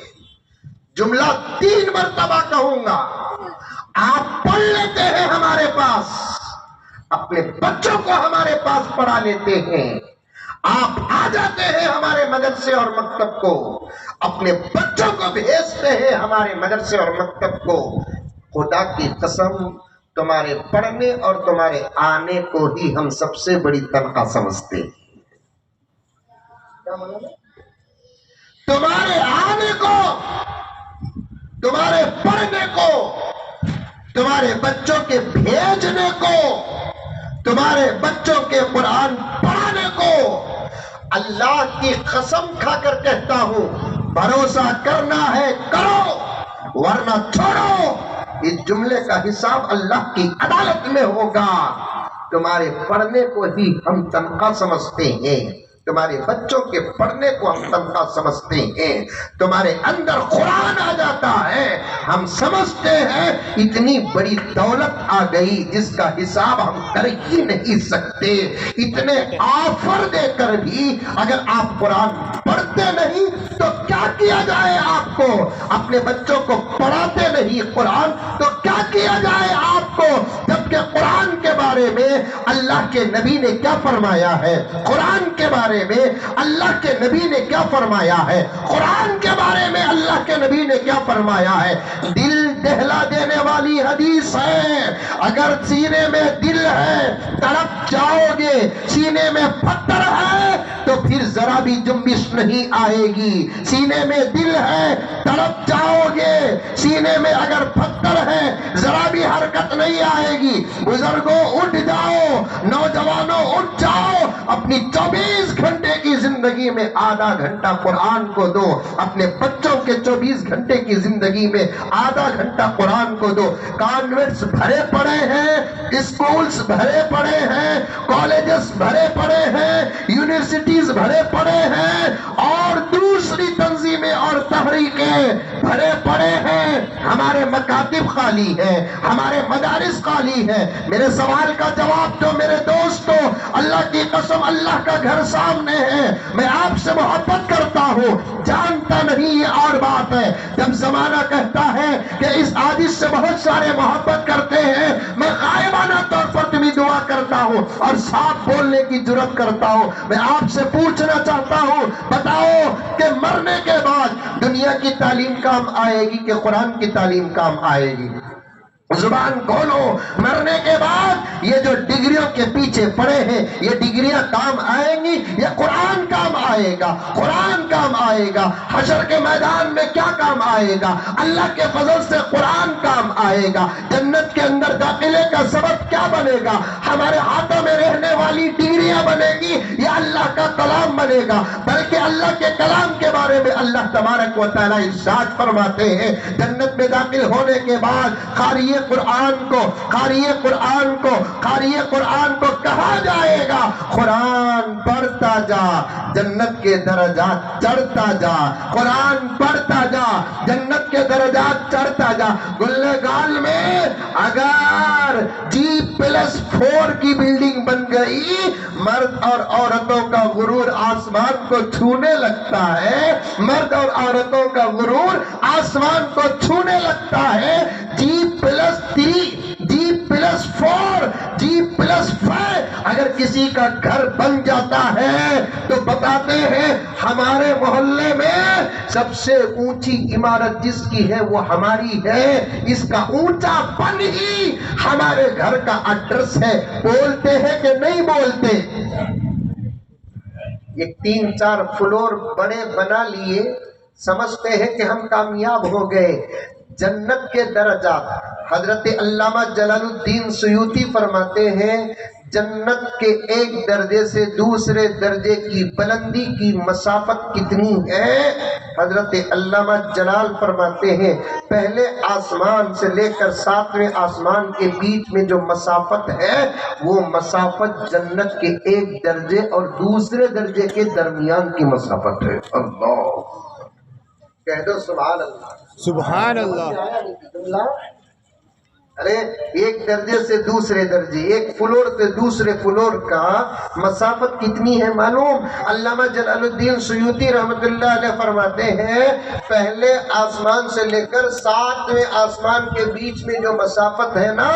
جملہ 3 مرتبہ کہوں گا، آپ پڑھ لیتے ہیں ہمارے پاس، اپنے بچوں کو ہمارے پاس پڑھا لیتے ہیں، آپ آ جاتے ہیں ہمارے مدرسے اور مکتب کو، اپنے بچوں کو بھیجتے ہیں ہمارے مدرسے اور مکتب کو۔ خدا کی قسم، تمہارے پڑھنے اور تمہارے آنے کو ہی ہم سب سے بڑی تنخواہ سمجھتے ہیں۔ تمہارے آنے کو، تمہارے پڑھنے کو، تمہارے بچوں کے بھیجنے کو، تمہارے بچوں کے قرآن پڑھانے کو، اللہ کی قسم کھا کر کہتا ہوں، بھروسہ کرنا ہے کرو، ورنہ چھوڑو۔ اس جملے کا حساب اللہ کی عدالت میں ہوگا۔ تمہارے پڑھنے کو ہی ہم تنخواہ سمجھتے ہیں، تمہارے بچوں کے پڑھنے کو ہم تنخواہ سمجھتے ہیں۔ تمہارے اندر قرآن آ جاتا ہے، ہم سمجھتے ہیں اتنی بڑی دولت آ گئی جس کا حساب ہم کر ہی نہیں سکتے۔ اتنے آفر دے کر بھی اگر آپ قرآن پڑھتے نہیں تو کیا کیا جائے؟ آپ کو اپنے بچوں کو پڑھاتے نہیں قرآن تو کیا کیا جائے آپ کو؟ جبکہ قرآن کے بارے میں اللہ کے نبی نے کیا فرمایا ہے؟ قرآن کے بارے میں اللہ کے نبی نے کیا فرمایا ہے؟ قرآن کے بارے میں اللہ کے نبی نے کیا فرمایا ہے؟ دل دہلا دینے والی حدیث ہے، اگر سینے میں دل ہے تڑپ جاؤ گے، سینے میں پتھر ہے تو پھر ذرا بھی جنبش نہیں آئے گی۔ سینے میں دل ہے تڑپ جاؤ گے، سینے میں اگر پتھر ہے ذرا بھی حرکت نہیں آئے گی۔ بزرگوں اٹھ جاؤ، نوجوانوں اٹھ جاؤ، اپنی 24 گھنٹے کی زندگی میں آدھا گھنٹہ قرآن کو دو، اپنے بچوں کے 24 گھنٹے کی زندگی میں آدھا گھنٹہ قرآن کو دو۔ کانوینٹس بھرے پڑے ہیں، اسکولز بھرے پڑے ہیں، کالجز بھرے پڑے ہیں، یونیورسٹیز بھرے پڑے ہیں، اور دوسری تنظیمیں اور تحریکیں بھرے پڑے ہیں۔ ہمارے مکاتب خالی ہیں، ہمارے مدارس خالی ہیں۔ میرے سوال کا جواب دو میرے دوستو، اللہ کی قسم اللہ کا گھر سامنے ہے، میں آپ سے محبت کرتا ہوں، جانتا نہیں یہ اور بات ہے۔ جب زمانہ کہتا ہے کہ اس حدیث سے بہت سارے محبت کرتے ہیں، میں غائبانہ طور پر تمہیں دعا کرتا ہوں اور صاف بولنے کی جرات کرتا ہوں۔ میں آپ سے پوچھنا چاہتا ہوں، بتاؤ کہ مرنے کے بعد دنیا کی تعلیم کام آئے گی کہ قرآن کی تعلیم کام آئے گی؟ زبان کھولو، مرنے کے بعد یہ جو ڈگریوں کے پیچھے پڑے ہیں یہ ڈگریاں کام آئیں گی یا قرآن کام آئے گا؟ قرآن کام آئے گا۔ حشر کے میدان میں کیا کام آئے گا؟ اللہ کے فضل سے قرآن کام آئے گا۔ جنت کے اندر داخلے کا سبب کیا بنے گا، ہمارے ہاتھوں میں رہنے والی ڈگریاں بنے گی، یا اللہ کا کلام بنے گا؟ بلکہ اللہ کے کلام کے بارے میں اللہ تبارک و تعالیٰ ارشاد فرماتے ہیں جنت میں داخل ہونے کے بعد قاری قرآن کو کہا جائے گا قرآن پڑھتا جا، جنت کے درجات چڑھتا جا، قرآن پڑھتا جا، جنت کے درجات چڑھتا جا۔ گلگال میں اگر G+4 کی بلڈنگ بن گئی، مرد اور عورتوں کا غرور آسمان کو چھونے لگتا ہے، مرد اور عورتوں کا غرور آسمان کو چھونے لگتا ہے۔ G+3 G+4 G+5 اگر کسی کا گھر بن جاتا ہے تو بتاتے ہیں ہمارے محلے میں سب سے اونچی عمارت جس کی ہے وہ ہماری ہے، اس کا اونچا پن ہی ہمارے گھر کا ایڈریس ہے۔ بولتے ہیں کہ نہیں بولتے؟ یہ 3-4 فلور بڑے بنا لیے، سمجھتے ہیں کہ ہم کامیاب ہو گئے۔ جنت کے درجات حضرت علامہ جلال الدین سیوطی فرماتے ہیں جنت کے ایک درجے سے دوسرے درجے کی بلندی کی مسافت کتنی ہے؟ حضرت علامہ جلال فرماتے ہیں پہلے آسمان سے لے کر 7ویں آسمان کے بیچ میں جو مسافت ہے وہ مسافت جنت کے ایک درجے اور دوسرے درجے کے درمیان کی مسافت ہے۔ اللہ کہہ دو سبحان اللہ، سبحان اللہ۔ ارے ایک درجے سے دوسرے درجے، ایک فلور سے دوسرے فلور کا مسافت کتنی ہے معلوم؟ علامہ جلال الدین سیوطی رحمت اللہ علیہ فرماتے ہیں پہلے آسمان سے لے کر 7ویں آسمان کے بیچ میں جو مسافت ہے نا،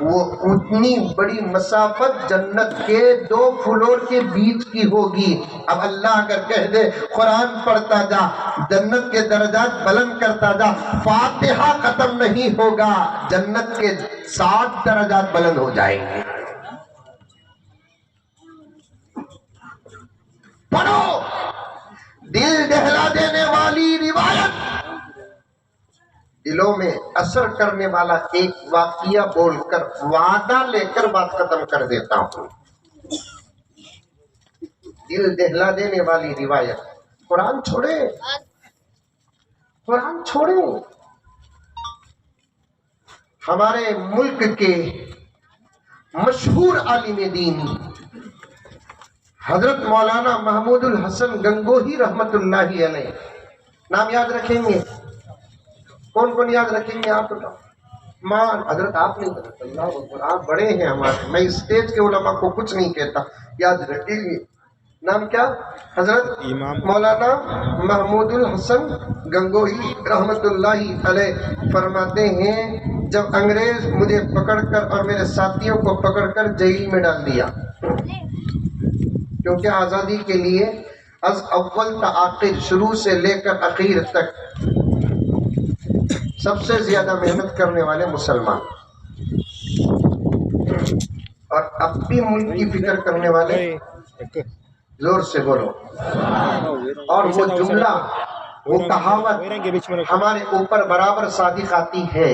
وہ اتنی بڑی مسافت جنت کے 2 فلور کے بیچ کی ہوگی۔ اب اللہ اگر کہہ دے قرآن پڑھتا جا، جنت کے درجات بلند کرتا جا، فاتحہ ختم نہیں ہوگا، جنت کے 60 درجات بلند ہو جائیں گے۔ پڑھو دل دہلا دینے والی روایت، دلوں میں اثر کرنے والا ایک واقعہ بول کر وعدہ لے کر بات ختم کر دیتا ہوں۔ دل دہلا دینے والی روایت، قرآن چھوڑے، قرآن چھوڑے۔ ہمارے ملک کے مشہور عالم دین حضرت مولانا محمود الحسن گنگوہی رحمت اللہ علیہ، نام یاد رکھیں گے؟ کون کون یاد رکھیں گے؟ آپ حضرت آپ نہیں بتاتے، اللہ اکبر، آپ بڑے ہیں ہمارے، میں اسٹیج کے علماء کو کچھ نہیں کہتا، یاد رکھیں گے۔ نام کیا؟ حضرت مولانا محمود الحسن گنگوہی رحمت اللہ علیہ فرماتے ہیں جب انگریز مجھے پکڑ کر اور میرے ساتھیوں کو پکڑ کر جیل میں ڈال دیا، کیونکہ آزادی کے لیے از اول تا آخر، شروع سے لے کر اخیر تک سب سے زیادہ محنت کرنے والے مسلمان اور اب بھی ملک کی فکر کرنے والے، زور سے بولو، اور وہ جملہ، وہ کہاوت ہمارے اوپر برابر صادق آتی ہے،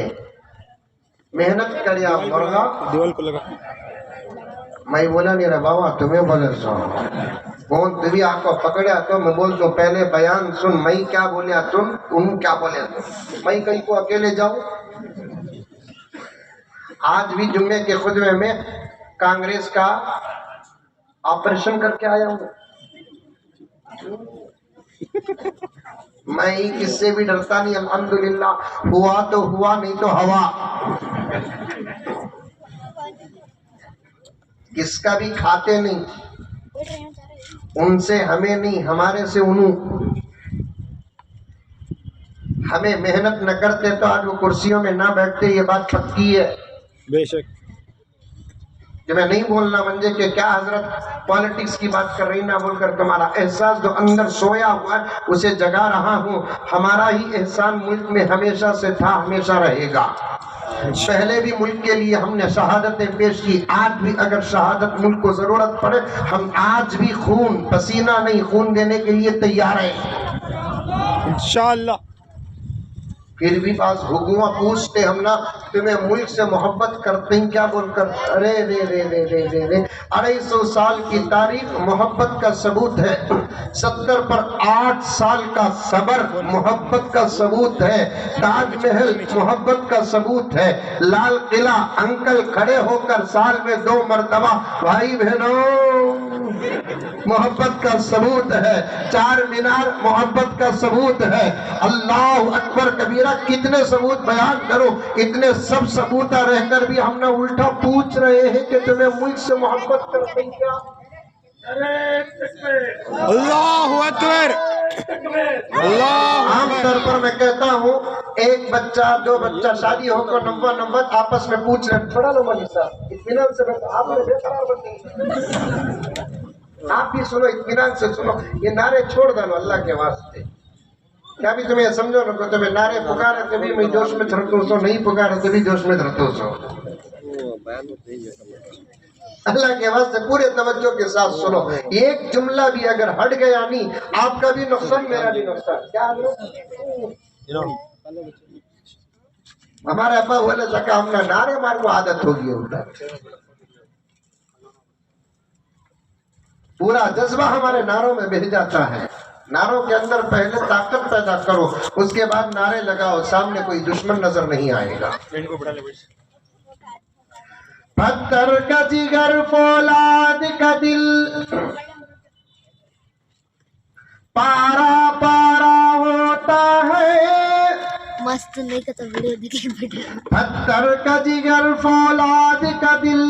محنت کریا مرغا میں بولا نہیں رہا بابا، تمہیں بولے سو کون تبھی آپ کو پکڑیا تو میں بولتا ہوں پہلے بیان سن، میں کیا بولیا سن، ان کیا بولے سن، میں کہیں کو اکیلے جاؤں؟ آج بھی جمعے کے خطبے میں کانگریس کا آپریشن کر کے آیا ہوں، میں کس سے بھی ڈرتا نہیں، الحمدللہ، ہوا تو ہوا، نہیں تو ہوا، کس کا بھی کھاتے نہیں، ان سے ہمیں نہیں، ہمارے سے انہوں، ہمیں محنت نہ کرتے تو آج وہ کرسیوں میں نہ بیٹھتے، یہ بات پکی ہے بے شک۔ کہ میں نہیں بولنا منجے کہ کیا حضرت پالیٹکس کی بات کر رہی، نہ بول کر تمہارا احساس جو اندر سویا ہوا ہے اسے جگا رہا ہوں۔ ہمارا ہی احسان ملک میں ہمیشہ سے تھا، ہمیشہ رہے گا۔ پہلے بھی ملک کے لیے ہم نے شہادتیں پیش کی، آج بھی اگر شہادت ملک کو ضرورت پڑے ہم آج بھی خون پسینہ نہیں، خون دینے کے لیے تیار ہیں انشاءاللہ۔ پھر بھی بعض حکومت پوچھتے ہم نا تمہیں ملک سے محبت کرتے ہیں کیا بول کر، ارے رے رے رے رے رے رے 250 سال کی تاریخ محبت کا ثبوت ہے، 70 پر 8 سال کا صبر محبت کا ثبوت ہے، تاج محل محبت کا ثبوت ہے، لال قلعہ انکل کھڑے ہو کر سال میں 2 مرتبہ بھائی بہنوں محبت کا ثبوت ہے، چار مینار محبت کا ثبوت ہے، اللہ اکبر کبیرہ، کتنے ثبوت بیان کرو، اتنے سب ثبوتہ رہ کر بھی ہم نے الٹا پوچھ رہے ہیں کہ تمہیں ملک سے محبت کرتے ہیں کیا؟ اللہ اکبر اللہ عام طور پر میں کہتا ہوں ایک بچہ 2 بچہ شادی ہو کر نمبر آپس میں پوچھ رہے تھوڑا لو مولوی صاحب اطمینان سے بیٹھو، آپ نے بے قرار بندے آپ بھی سنو، اطمینان سے سنو، یہ نعرے چھوڑ دو اللہ کے واسطے، کیا بھی تمہیں سمجھو نا کہ تمہیں نعرے پکارے کبھی میں جوش میں دھرتو سو، نہیں پکارے کبھی جوش میں دھرتو سو، اللہ کے واسطے پورے توجہ کے ساتھ سنو، ایک جملہ بھی اگر ہٹ گیا نہیں آپ کا بھی نقصان میرا بھی نقصان، کیا ہمارے ابا بولے سکا ہم نے نعرے مار کو عادت ہوگی ہوتا، پورا جذبہ ہمارے نعروں میں بہہ جاتا ہے، نعروں کے اندر پہلے طاقت پیدا کرو، اس کے بعد نعرے لگاؤ، سامنے کوئی دشمن نظر نہیں آئے گا۔ پتھر کا جگر فولاد کا دل پارا پارا ہوتا ہے، مست نہیں کہتا ویڈیو دیکھیں ویڈیو، پتھر کا جگر فولاد کا دل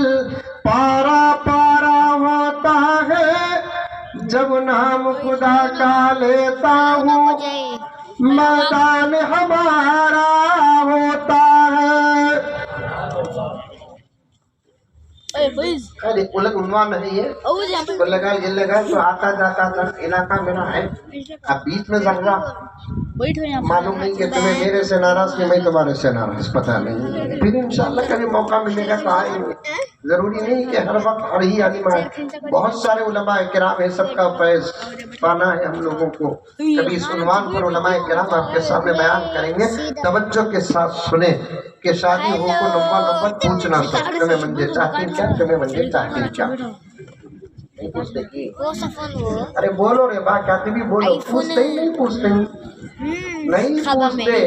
پارا پارا ہوتا ہے، جب نام خدا کا لیتا ہوں میدان ہمارا ہوتا ہے۔ خیر ایک الگ عنوان نہیں ہے، تو لگا یہ لگا تو آتا جاتا تھا علاقہ میرا ہے، اب بیچ میں ذرا معلوم نہیں کہ تمہیں میرے سے ناراض کہ میں تمہارے سے ناراض، پتہ نہیں، پھر انشاءاللہ کبھی موقع ملے گا تو آئیں گے، ضروری نہیں کہ ہر وقت ہر ہی عالم آئے، بہت سارے علماء کرام ہیں، سب کا فیض پانا ہے ہم لوگوں کو، کبھی اس عنوان پر علماء کرام آپ کے سامنے بیان کریں گے، توجہ کے ساتھ سنیں کہ شادی ہو کو نمبر پوچھنا سب تمہیں منجے چاہتی کیا، تمہیں منجے چاہتی کیا، نہیں پوچھتے کی، ارے بولو رے با کیا بھی بولو، پوچھتے ہی نہیں پوچھتے نہیں پوچھتے،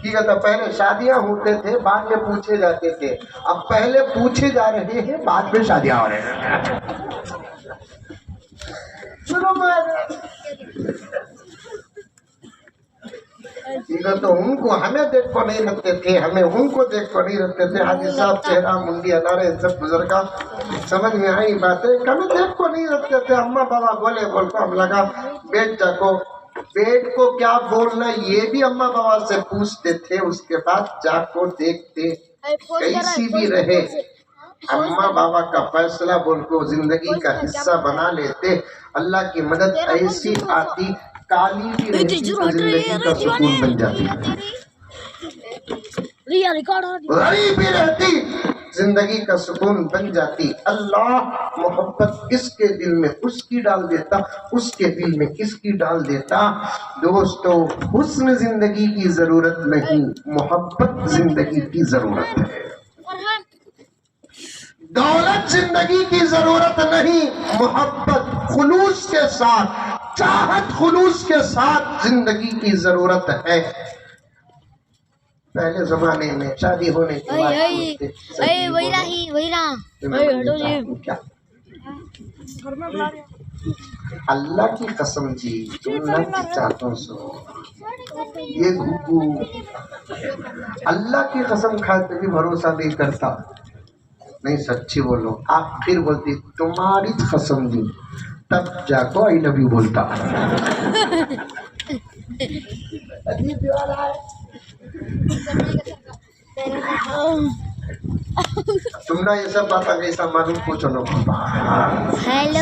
ٹھیک ہے تو پہلے شادیاں ہوتے تھے بعد میں پوچھے جاتے تھے، اب پہلے پوچھے جا رہے ہیں بعد میں شادیاں ہو رہے ہیں، ٹھیک ہے تو ان کو ہمیں دیکھ کو نہیں رکھتے تھے، ہمیں ان کو دیکھ کو نہیں رکھتے تھے، حاجی صاحب چہرہ منڈی انارے سب بزرگاں سمجھ میں آئی باتیں، ہمیں دیکھ کو نہیں رکھتے تھے، اماں بابا بولے بول کو ہم لگا بیٹھ جاکو، بیٹ کو کیا بولنا یہ بھی اماں بابا سے پوچھتے تھے، اس کے بعد جا کو دیکھتے کیسی بھی رہے اماں بابا کا فیصلہ بول کو زندگی کا حصہ بنا لیتے، اللہ کی مدد ایسی آتی کالی بھی رہتی تو زندگی کا سکون بن جاتی، غریب بھی رہتی زندگی کا سکون بن جاتی، اللہ محبت اس کے دل میں اس کی ڈال دیتا، اس کے دل میں کس کی ڈال دیتا، دوستو حسن زندگی کی ضرورت نہیں، محبت زندگی کی ضرورت ہے، دولت زندگی کی ضرورت نہیں، محبت خلوص کے ساتھ، چاہت خلوص کے ساتھ زندگی کی ضرورت ہے۔ پہلے زمانے میں شادی ہونے کے بعد اللہ کی قسم جی تم نہ چاہتوں سو یہ گھگو اللہ کی قسم کھاتے بھی بھروسہ نہیں کرتا، نہیں سچی بولو، آپ پھر بولتی تمہاری قسم دی تب جا کو آئی لو یو بولتا، تم نے یہ سب باتیں کیسا معلوم پوچھو لو،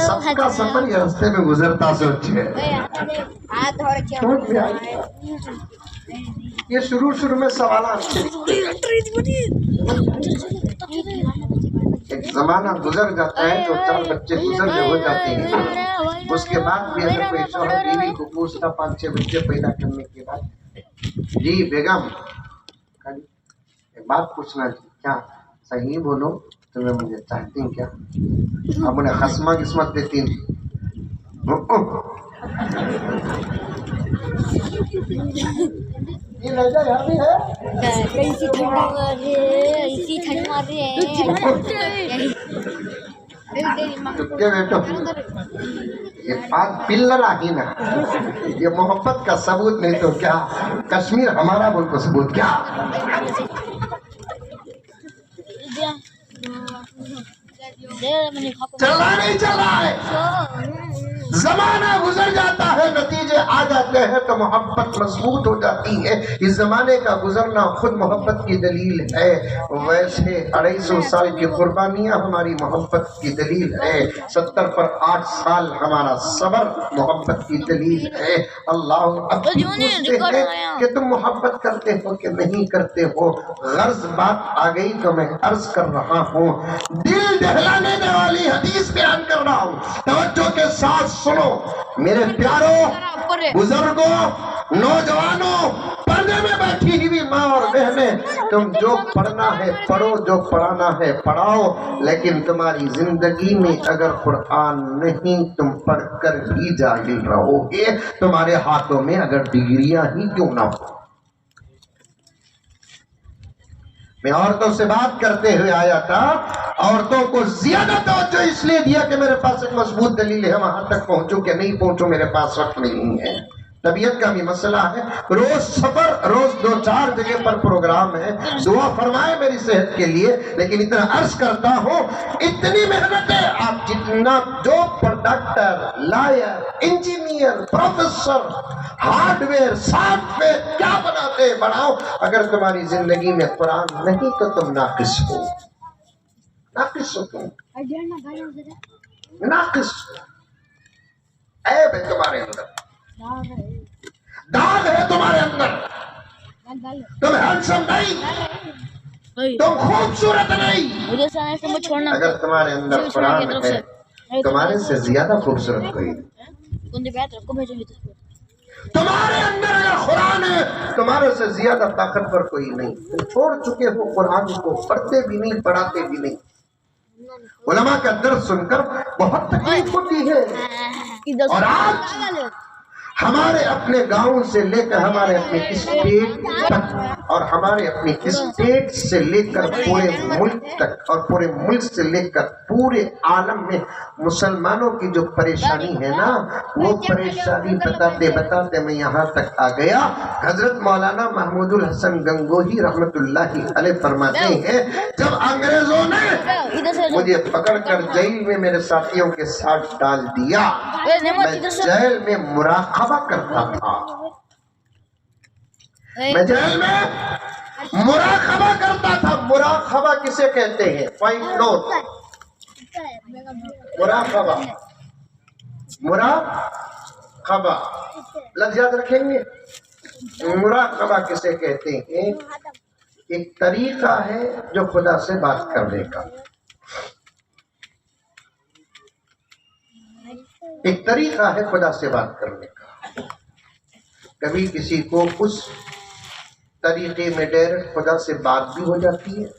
سب کا سفر یہ راستے میں گزرتا سوچے، یہ شروع میں سوالات تھے، ایک زمانہ گزر جاتا ہے تو 4 بچے گزر ہو جاتے ہیں، اس کے بعد بھی اگر کوئی شوہر بیوی کو پوچھتا 5-6 بچے پیدا کرنے کے بعد جی بیگم ایک بات پوچھنا تھی، کیا صحیح بولو تمہیں مجھے چاہتی ہیں کیا؟ اب انہیں خصمہ قسمت دیتی ہیں؟ یہ لہجہ یہاں بھی ہے؟ ایسی ٹھنڈ مار رہی ہے، ایسی ٹھنڈ مار رہی ہے. چپکے بیٹھو، یہ بات پلر آگی نا، یہ محبت کا ثبوت نہیں تو کیا؟ کشمیر ہمارا ملک کا ثبوت کیا؟ چل رہا نہیں چل رہا ہے؟ زمانہ گزر جاتا ہے، نتیجے آ جاتے ہیں تو محبت مضبوط ہو جاتی ہے. اس زمانے کا گزرنا خود محبت کی دلیل ہے. ویسے 250 سال کی قربانیاں ہماری محبت کی دلیل ہے. 70 پر 8 سال ہمارا صبر محبت کی دلیل ہے. اللہ اب پوچھتے ہیں کہ تم محبت کرتے ہو کہ نہیں کرتے ہو. غرض بات آ گئی تو میں عرض کر رہا ہوں، دل دہلانے والی حدیث بیان کر رہا ہوں، توجہ کے ساتھ سنو میرے پیاروں، بزرگوں، نوجوانوں، پردے میں بیٹھی ہوئی ماں اور بہنیں، تم جو پڑھنا ہے پڑھو، جو پڑھانا ہے پڑھاؤ، لیکن تمہاری زندگی میں اگر قرآن نہیں تم پڑھ کر بھی جاہل رہو گے. تمہارے ہاتھوں میں اگر ڈگریاں ہی کیوں نہ ہو. میں عورتوں سے بات کرتے ہوئے آیا تھا، عورتوں کو زیادہ توجہ اس لیے دیا کہ میرے پاس ایک مضبوط دلیل ہے. وہاں تک پہنچوں کہ نہیں پہنچوں میرے پاس وقت نہیں ہے، طبیعت کا بھی مسئلہ ہے، روز سفر، روز 2-4 جگہ پر پروگرام ہے. دعا فرمائے میری صحت کے لیے. لیکن اتنا عرض کرتا ہوں، اتنی محنت ہے، آپ جتنا جو doctor, lawyer, engineer, professor, hardware, software کیا بناتے بناؤ، اگر تمہاری زندگی میں قرآن نہیں تو تم ناقص ہو. ناقص ہو تم، ناقص ہو. عیب ہے تمہارے اندر، داغ ہے تمہارے اندر. تم ہینڈسم نہیں، تم خوبصورت نہیں. اگر تمہارے اندر قرآن ہے، تمہارے سے زیادہ خوبصورت کوئی نہیں. تمہارے اندر اگر قرآن ہے، تمہارے سے زیادہ طاقتور کوئی نہیں. تم چھوڑ چکے ہو قرآن کو، پڑھتے بھی نہیں، پڑھاتے بھی نہیں. علماء کا درس سن کر بہت تکلیف ہوتی ہے. اور آج ہمارے اپنے گاؤں سے لے کر ہمارے اپنے اسٹیٹ تک، اور ہمارے اپنے اسٹیٹ سے لے کر پورے ملک تک، اور پورے ملک سے لے کر پورے عالم میں مسلمانوں کی جو پریشانی ہے نا، وہ پریشانی بتاتے بتاتے میں یہاں تک آ گیا. حضرت مولانا محمود الحسن گنگوہی رحمت اللہ علیہ فرماتے ہیں، جب انگریزوں نے مجھے پکڑ کر جیل میں میرے ساتھیوں کے ساتھ ڈال دیا، میں جیل میں مراقبہ کرتا تھا. میں جیل میں مراقبہ کرتا تھا. مراقبہ کسے کہتے ہیں؟ Point note. مراقبہ، مراقبہ لفظ یاد رکھیں گے. مراقبہ کسے کہتے ہیں؟ ایک طریقہ ہے جو خدا سے بات کرنے کا، ایک طریقہ ہے خدا سے بات کرنے کا. کبھی کسی کو اس طریقے میں ڈائریکٹ خدا سے بات بھی ہو جاتی ہے،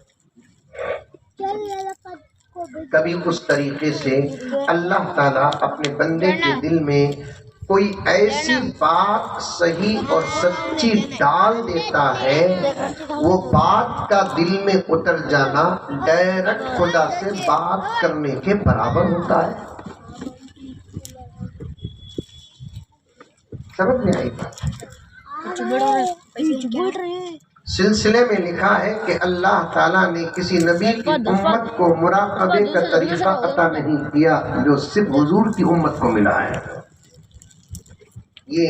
کبھی اس طریقے سے اللہ تعالیٰ اپنے بندے کے دل میں کوئی ایسی بات صحیح اور سچی ڈال دیتا ہے، وہ بات کا دل میں اتر جانا ڈائریکٹ خدا سے بات کرنے کے برابر ہوتا ہے. سمجھ میں آئی بات؟ سلسلے میں لکھا ہے کہ اللہ تعالیٰ نے کسی نبی کی امت کو مراقبے کا طریقہ عطا نہیں کیا جو صرف حضور کی امت کو ملا ہے. یہ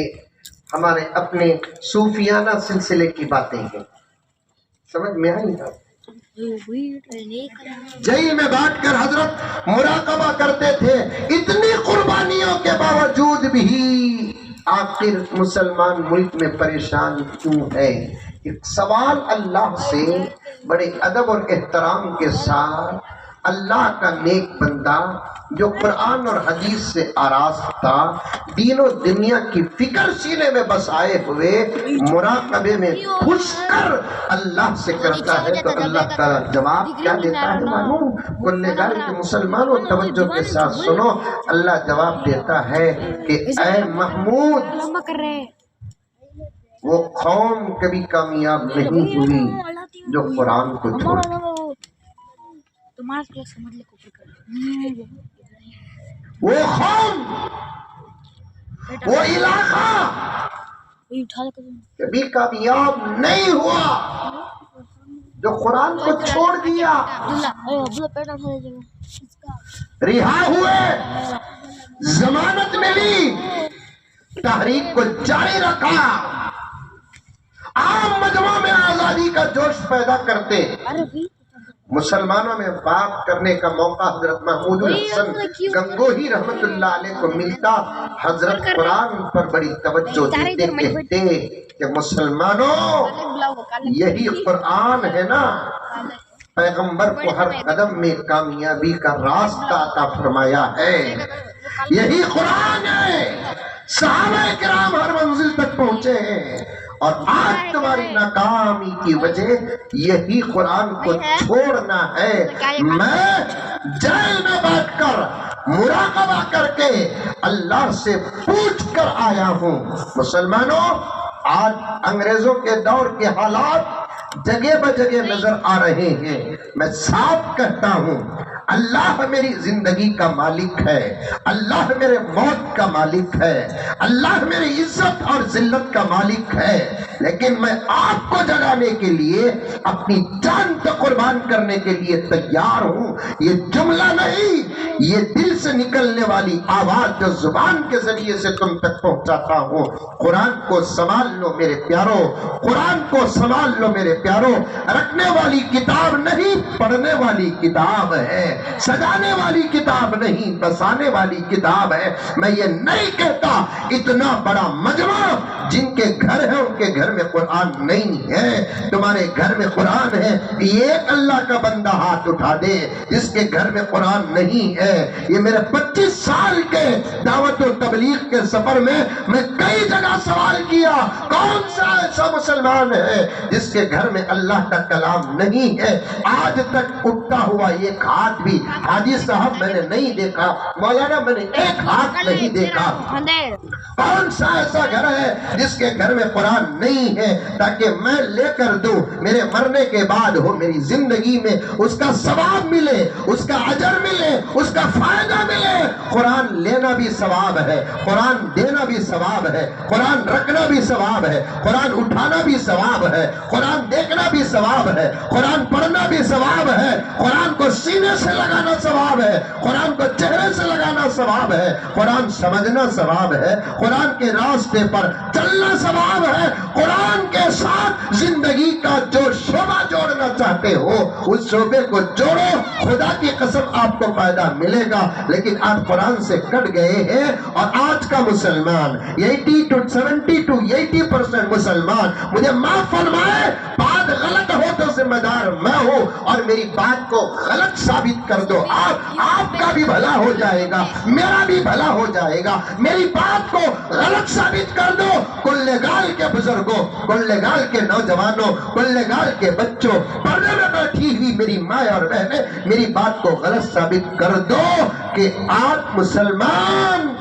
ہمارے اپنے صوفیانہ سلسلے کی باتیں ہیں. سمجھ میں آئی بات؟ جیل میں بیٹھ کر حضرت مراقبہ کرتے تھے. اتنی قربانیوں کے باوجود بھی آخر مسلمان ملک میں پریشان کیوں ہے؟ ایک سوال اللہ سے بڑے ادب اور احترام کے ساتھ اللہ کا نیک بندہ جو قرآن اور حدیث سے آراستہ دین و دنیا کی فکر سینے میں بسائے ہوئے مراقبے میں گھس کر اللہ سے کرتا ہے تو اللہ تعالیٰ جواب کیا دیتا ہے معلوم؟ گنہگار کے مسلمانوں توجہ کے ساتھ سنو، اللہ جواب دیتا ہے کہ اے محمود لمبا کر رہے ہیں وہ قوم کبھی کامیاب نہیں ہوئی جو قرآن کو چھوڑ تمہارا سمجھ لے کفر کر وہ قوم وہ علاقہ کبھی کامیاب نہیں ہوا جو قرآن کو چھوڑ دیا، رہا ہوئے، ضمانت ملی، تحریک کو جاری رکھا، عام مجمع میں آزادی کا جوش پیدا کرتے، مسلمانوں میں بات کرنے کا موقع حضرت محمود الحسن گنگوہی رحمت اللہ علیہ کو ملتا، حضرت قرآن پر بڑی توجہ دیتے، کہتے کہ مسلمانوں یہی قرآن ہے نا پیغمبر کو ہر قدم میں کامیابی کا راستہ عطا فرمایا ہے، یہی قرآن ہے، صحابہ کرام ہر منزل تک پہنچے ہیں، اور آج تمہاری ناکامی کی وجہ یہی قرآن کو چھوڑنا ہے۔ میں جیل میں بیٹھ کر مراقبہ کر کے اللہ سے پوچھ کر آیا ہوں۔ مسلمانوں، آج انگریزوں کے دور کے حالات جگہ بجگہ نظر آ رہے ہیں، میں صاف کہتا ہوں اللہ میری زندگی کا مالک ہے، اللہ میرے موت کا مالک ہے، اللہ میری عزت اور ذلت کا مالک ہے، لیکن میں آپ کو جگانے کے لیے اپنی جان کو قربان کرنے کے لیے تیار ہوں۔ یہ جملہ نہیں، یہ دل سے نکلنے والی آواز جو زبان کے ذریعے سے تم تک پہنچاتا ہوں۔ قرآن کو سنبھال لو میرے پیارو، قرآن کو سنبھال لو میرے پیارو، رکھنے والی کتاب نہیں، پڑھنے والی کتاب ہے، سجانے والی کتاب نہیں، بسانے والی کتاب ہے۔ میں یہ نہیں کہتا اتنا بڑا مجمع جن کے گھر ہے ان کے گھر میں قرآن نہیں ہے، تمہارے گھر میں قرآن ہے، ایک اللہ کا بندہ ہاتھ اٹھا دے جس کے گھر میں قرآن نہیں ہے۔ یہ میرے 25 سال کے دعوت و تبلیغ کے سفر میں کئی جگہ سوال کیا، کون سا ایسا مسلمان ہے جس کے گھر میں اللہ کا کلام نہیں ہے؟ آج تک اٹھتا ہوا ایک ہاتھ بھی حاجی صاحب میں نے نہیں دیکھا، مولانا میں نے ایک ہاتھ نہیں دیکھا۔ کون سا ایسا گھر ہے جس کے گھر میں قرآن نہیں ہے تاکہ میں لے کر دوں، میرے مرنے کے بعد ہو میری زندگی میں اس کا ثواب ملے، اس کا اجر ملے، اس کا فائدہ ملے۔ قرآن لینا بھی ثواب ہے، قرآن دینا بھی ثواب ہے، قرآن رکھنا بھی ثواب ہے، قرآن اٹھانا بھی ثواب ہے، قرآن دیکھنا بھی ثواب ہے، قرآن پڑھنا بھی ثواب ہے، قرآن کو سینے سے لگانا ثواب ہے، قرآن کو چہرے سے لگانا ثواب ہے، قرآن سمجھنا ثواب ہے، قرآن کے راستے پر چلنا ثواب ہے۔ قرآن کے ساتھ زندگی کا جو شعبہ جوڑنا چاہتے ہو اس شعبے کو جوڑو، خدا کی قسم آپ کو فائدہ ملے گا۔ لیکن آپ قرآن سے کٹ گئے ہیں، اور آج کا مسلمان 80 to 70 to 80% مسلمان، مجھے معاف فرمائے بات غلط ہو تو ذمہ دار میں ہوں، اور میری بات کو غلط ثابت کر دو، آپ کا بھی بھلا ہو جائے گا، میرا بھی بھلا ہو جائے گا۔ میری بات کو غلط ثابت کر دو، کلگال کے بزرگوں، کلگال کے نوجوانوں، کلگال کے بچوں، پردے میں بیٹھی ہوئی میری ماں اور بہنیں، میری بات کو غلط ثابت کر دو کہ آپ مسلمان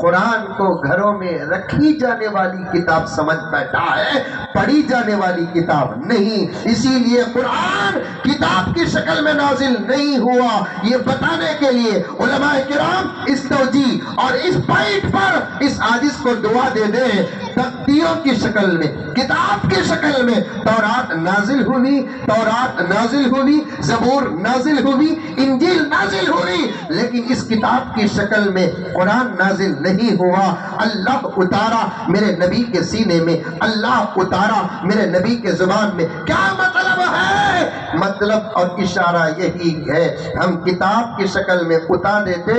قرآن کو گھروں میں رکھی جانے والی کتاب سمجھ بیٹھا ہے، پڑھی جانے والی کتاب نہیں۔ اسی لیے قرآن کتاب کی شکل میں نازل نہیں ہوا، یہ بتانے کے لیے علماء کرام اس توجیہ اور اس پوائنٹ پر اس حدیث کو دعا دے دیں۔ تختیوں کی شکل میں، کتاب کی شکل میں تورات نازل ہوئی، تورات نازل ہوئی، زبور نازل ہوئی، انجیل نازل ہوئی، لیکن اس کتاب کی شکل میں قرآن نازل نہیں ہوا۔ اللہ اتارا میرے نبی کے سینے میں، اللہ اتارا میرے نبی کے زبان میں۔ کیا مطلب مطلب ہے، مطلب اور اشارہ یہی ہے، ہم کتاب کی شکل میں اتار دیتے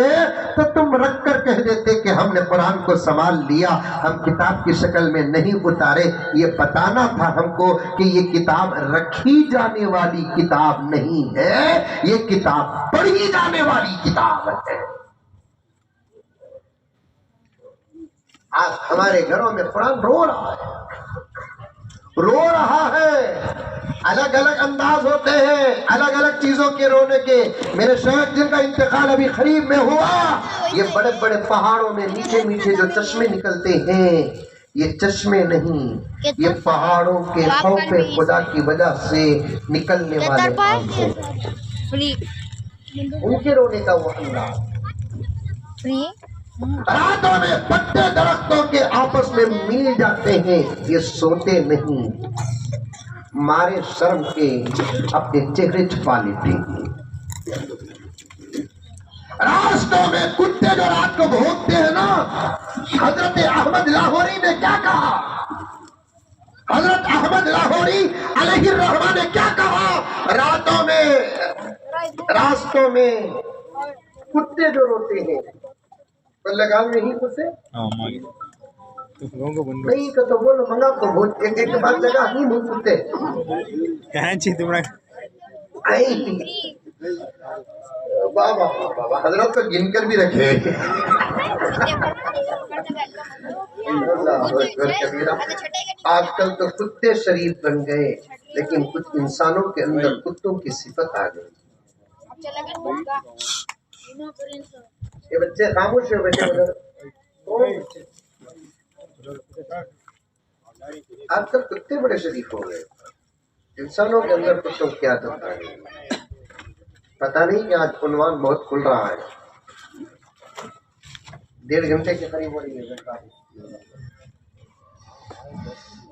تو تم رکھ کر کہہ دیتے کہ ہم نے قرآن کو سنبھال لیا، ہم کتاب کی شکل میں نہیں اتارے۔ یہ بتانا تھا ہم کو کہ یہ کتاب رکھی جانے والی کتاب نہیں ہے، یہ کتاب پڑھی جانے والی کتاب ہے۔ آج ہمارے گھروں میں قرآن رو رہا ہے، رو رہا ہے، الگ الگ انداز ہوتے ہیں، الگ الگ چیزوں کے رونے کے۔ میرے شیخ جن کا انتقال ابھی قریب میں ہوا، یہ بڑے بڑے پہاڑوں میں میٹھے میٹھے جو چشمے نکلتے ہیں، یہ چشمے نہیں، یہ پہاڑوں کے خوف خدا کی وجہ سے نکلنے والے آنکھیں ہیں، ان کے رونے کا وہ انداز۔ راتوں میں پتے درختوں کے آپس میں مل جاتے ہیں، یہ سوتے نہیں، مارے شرم کے اپنے چہرے چھپا لیتے ہیں۔ راستوں میں کتے جو رات کو بھونکتے ہیں نا، حضرت احمد لاہوری نے کیا کہا؟ حضرت احمد لاہوری علیہ الرحمہ نے کیا کہا؟ راتوں میں راستوں میں کتے جو روتے ہیں، لگال میں ہی کتے نہیں کہ تو بولو منگا تو بہت ایک بات جگہ ہی نہیں کتے بابا بابا حضرت تو گن کر بھی رکھے۔ آج کل تو کتے شریف بن گئے، لیکن کچھ انسانوں کے اندر کتوں کی صفت آ گئی۔ یہ بچے خاموش ہو بیٹھے ادھر۔ آج کل کتے بڑے شریف ہو گئے، انسانوں کے اندر کتوں کی عادت آ گئی۔ پتہ نہیں کہ آج عنوان بہت کھل رہا ہے، 1.5 گھنٹے کے قریب ہو رہی ہے۔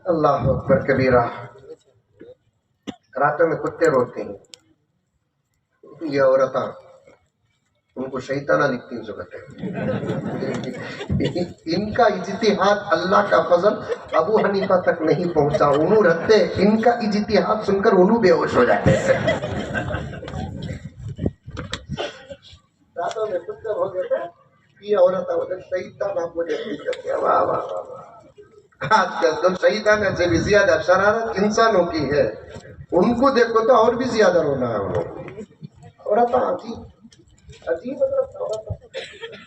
اللہ اکبر کبیرہ۔ راتوں میں کتے روتے ہیں، یہ عورتاں ان کو شیطانہ لکھتی ہیں صبح۔ ان کا اجتہاد اللہ کا فضل ابو حنیفہ تک نہیں پہنچا، انہوں رہتے ان کا اجتہاد سن کر انہوں بے ہوش ہو جاتے ہیں۔ راتوں میں کتے ہو گئے تھے، یہ عورت ادھر شیطانہ مجھے کرتے ہیں۔ واہ واہ واہ۔ آج کل تو شیطانہ سے بھی زیادہ شرارت انسانوں کی ہے، ان کو دیکھو تو اور بھی زیادہ رونا ہے وہ عورتاں۔ عجیب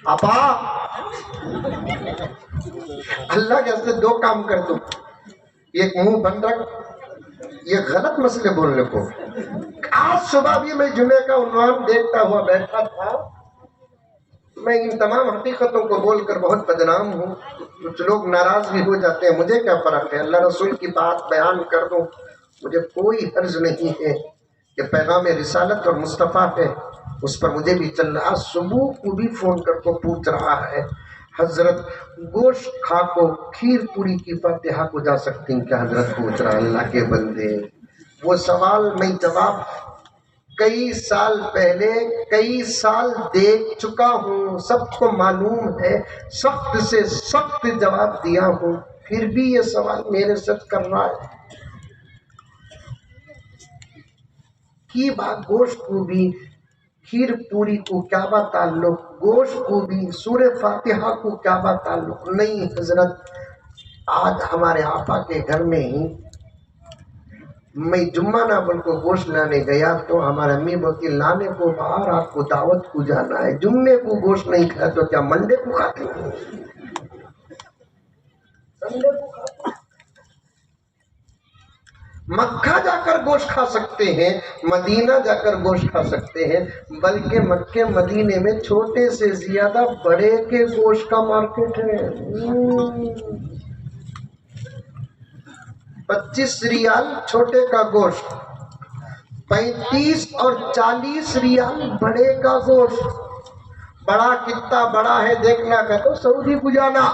آپا اللہ کے حسن 2 کام کر دو، ایک منہ بند رکھ، یہ غلط مسئلے بولنے کو۔ آج صبح بھی میں جمعے کا عنوان دیکھتا ہوا بیٹھا تھا، میں ان تمام حقیقتوں کو بول کر بہت بدنام ہوں، کچھ لوگ ناراض بھی ہو جاتے ہیں، مجھے کیا فرق ہے، اللہ رسول کی بات بیان کر دوں، مجھے کوئی حرج نہیں ہے کہ پیغام رسالت اور مصطفیٰ ہے اس پر مجھے بھی چل رہا۔ صبح کو بھی فون کر کو پوچھ رہا ہے حضرت گوشت کھا کو کھیر پوری کی فاتحہ کو جا سکتے ہیں کیا؟ حضرت پوچھ رہا، اللہ کے بندے وہ سوال میں جواب کئی سال پہلے کئی سال دیکھ چکا ہوں، سب کو معلوم ہے، سخت سے سخت جواب دیا ہوں، پھر بھی یہ سوال میرے سے کر رہا ہے۔ کی بات گوشت کو بھی کھیر پوری کو کیا بات تعلق، گوشت کو بھی سورہ فاتحہ کو کیا بات تعلق؟ نہیں حضرت، آج ہمارے آپا کے گھر میں ہی میں جمعہ نہ بل کو گوشت لانے گیا تو ہمارے امی بولتی لانے کو باہر آپ کو دعوت کو جانا ہے، جمعے کو گوشت نہیں کھایا تو کیا منڈے کو کھاتے ہیں؟ سنڈے کو کھاتے ہیں؟ مکہ جا کر گوشت کھا سکتے ہیں، مدینہ جا کر گوشت کھا سکتے ہیں، بلکہ مکے مدینے میں چھوٹے سے زیادہ بڑے کے گوشت کا مارکیٹ ہے۔ 25 ریال چھوٹے کا گوشت، 35 اور 40 ریال بڑے کا گوشت۔ بڑا کتنا بڑا ہے دیکھنا کا تو سعودی کو جانا،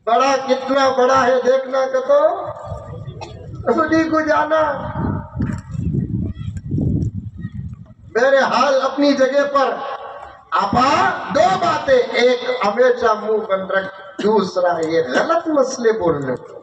بڑا کتنا بڑا ہے دیکھنا کا تو سعودی کو جانا۔ بہرحال اپنی جگہ پر آپا 2 باتیں، ایک ہمیشہ منہ بند رکھ، دوسرا یہ غلط مسئلے بولنے کو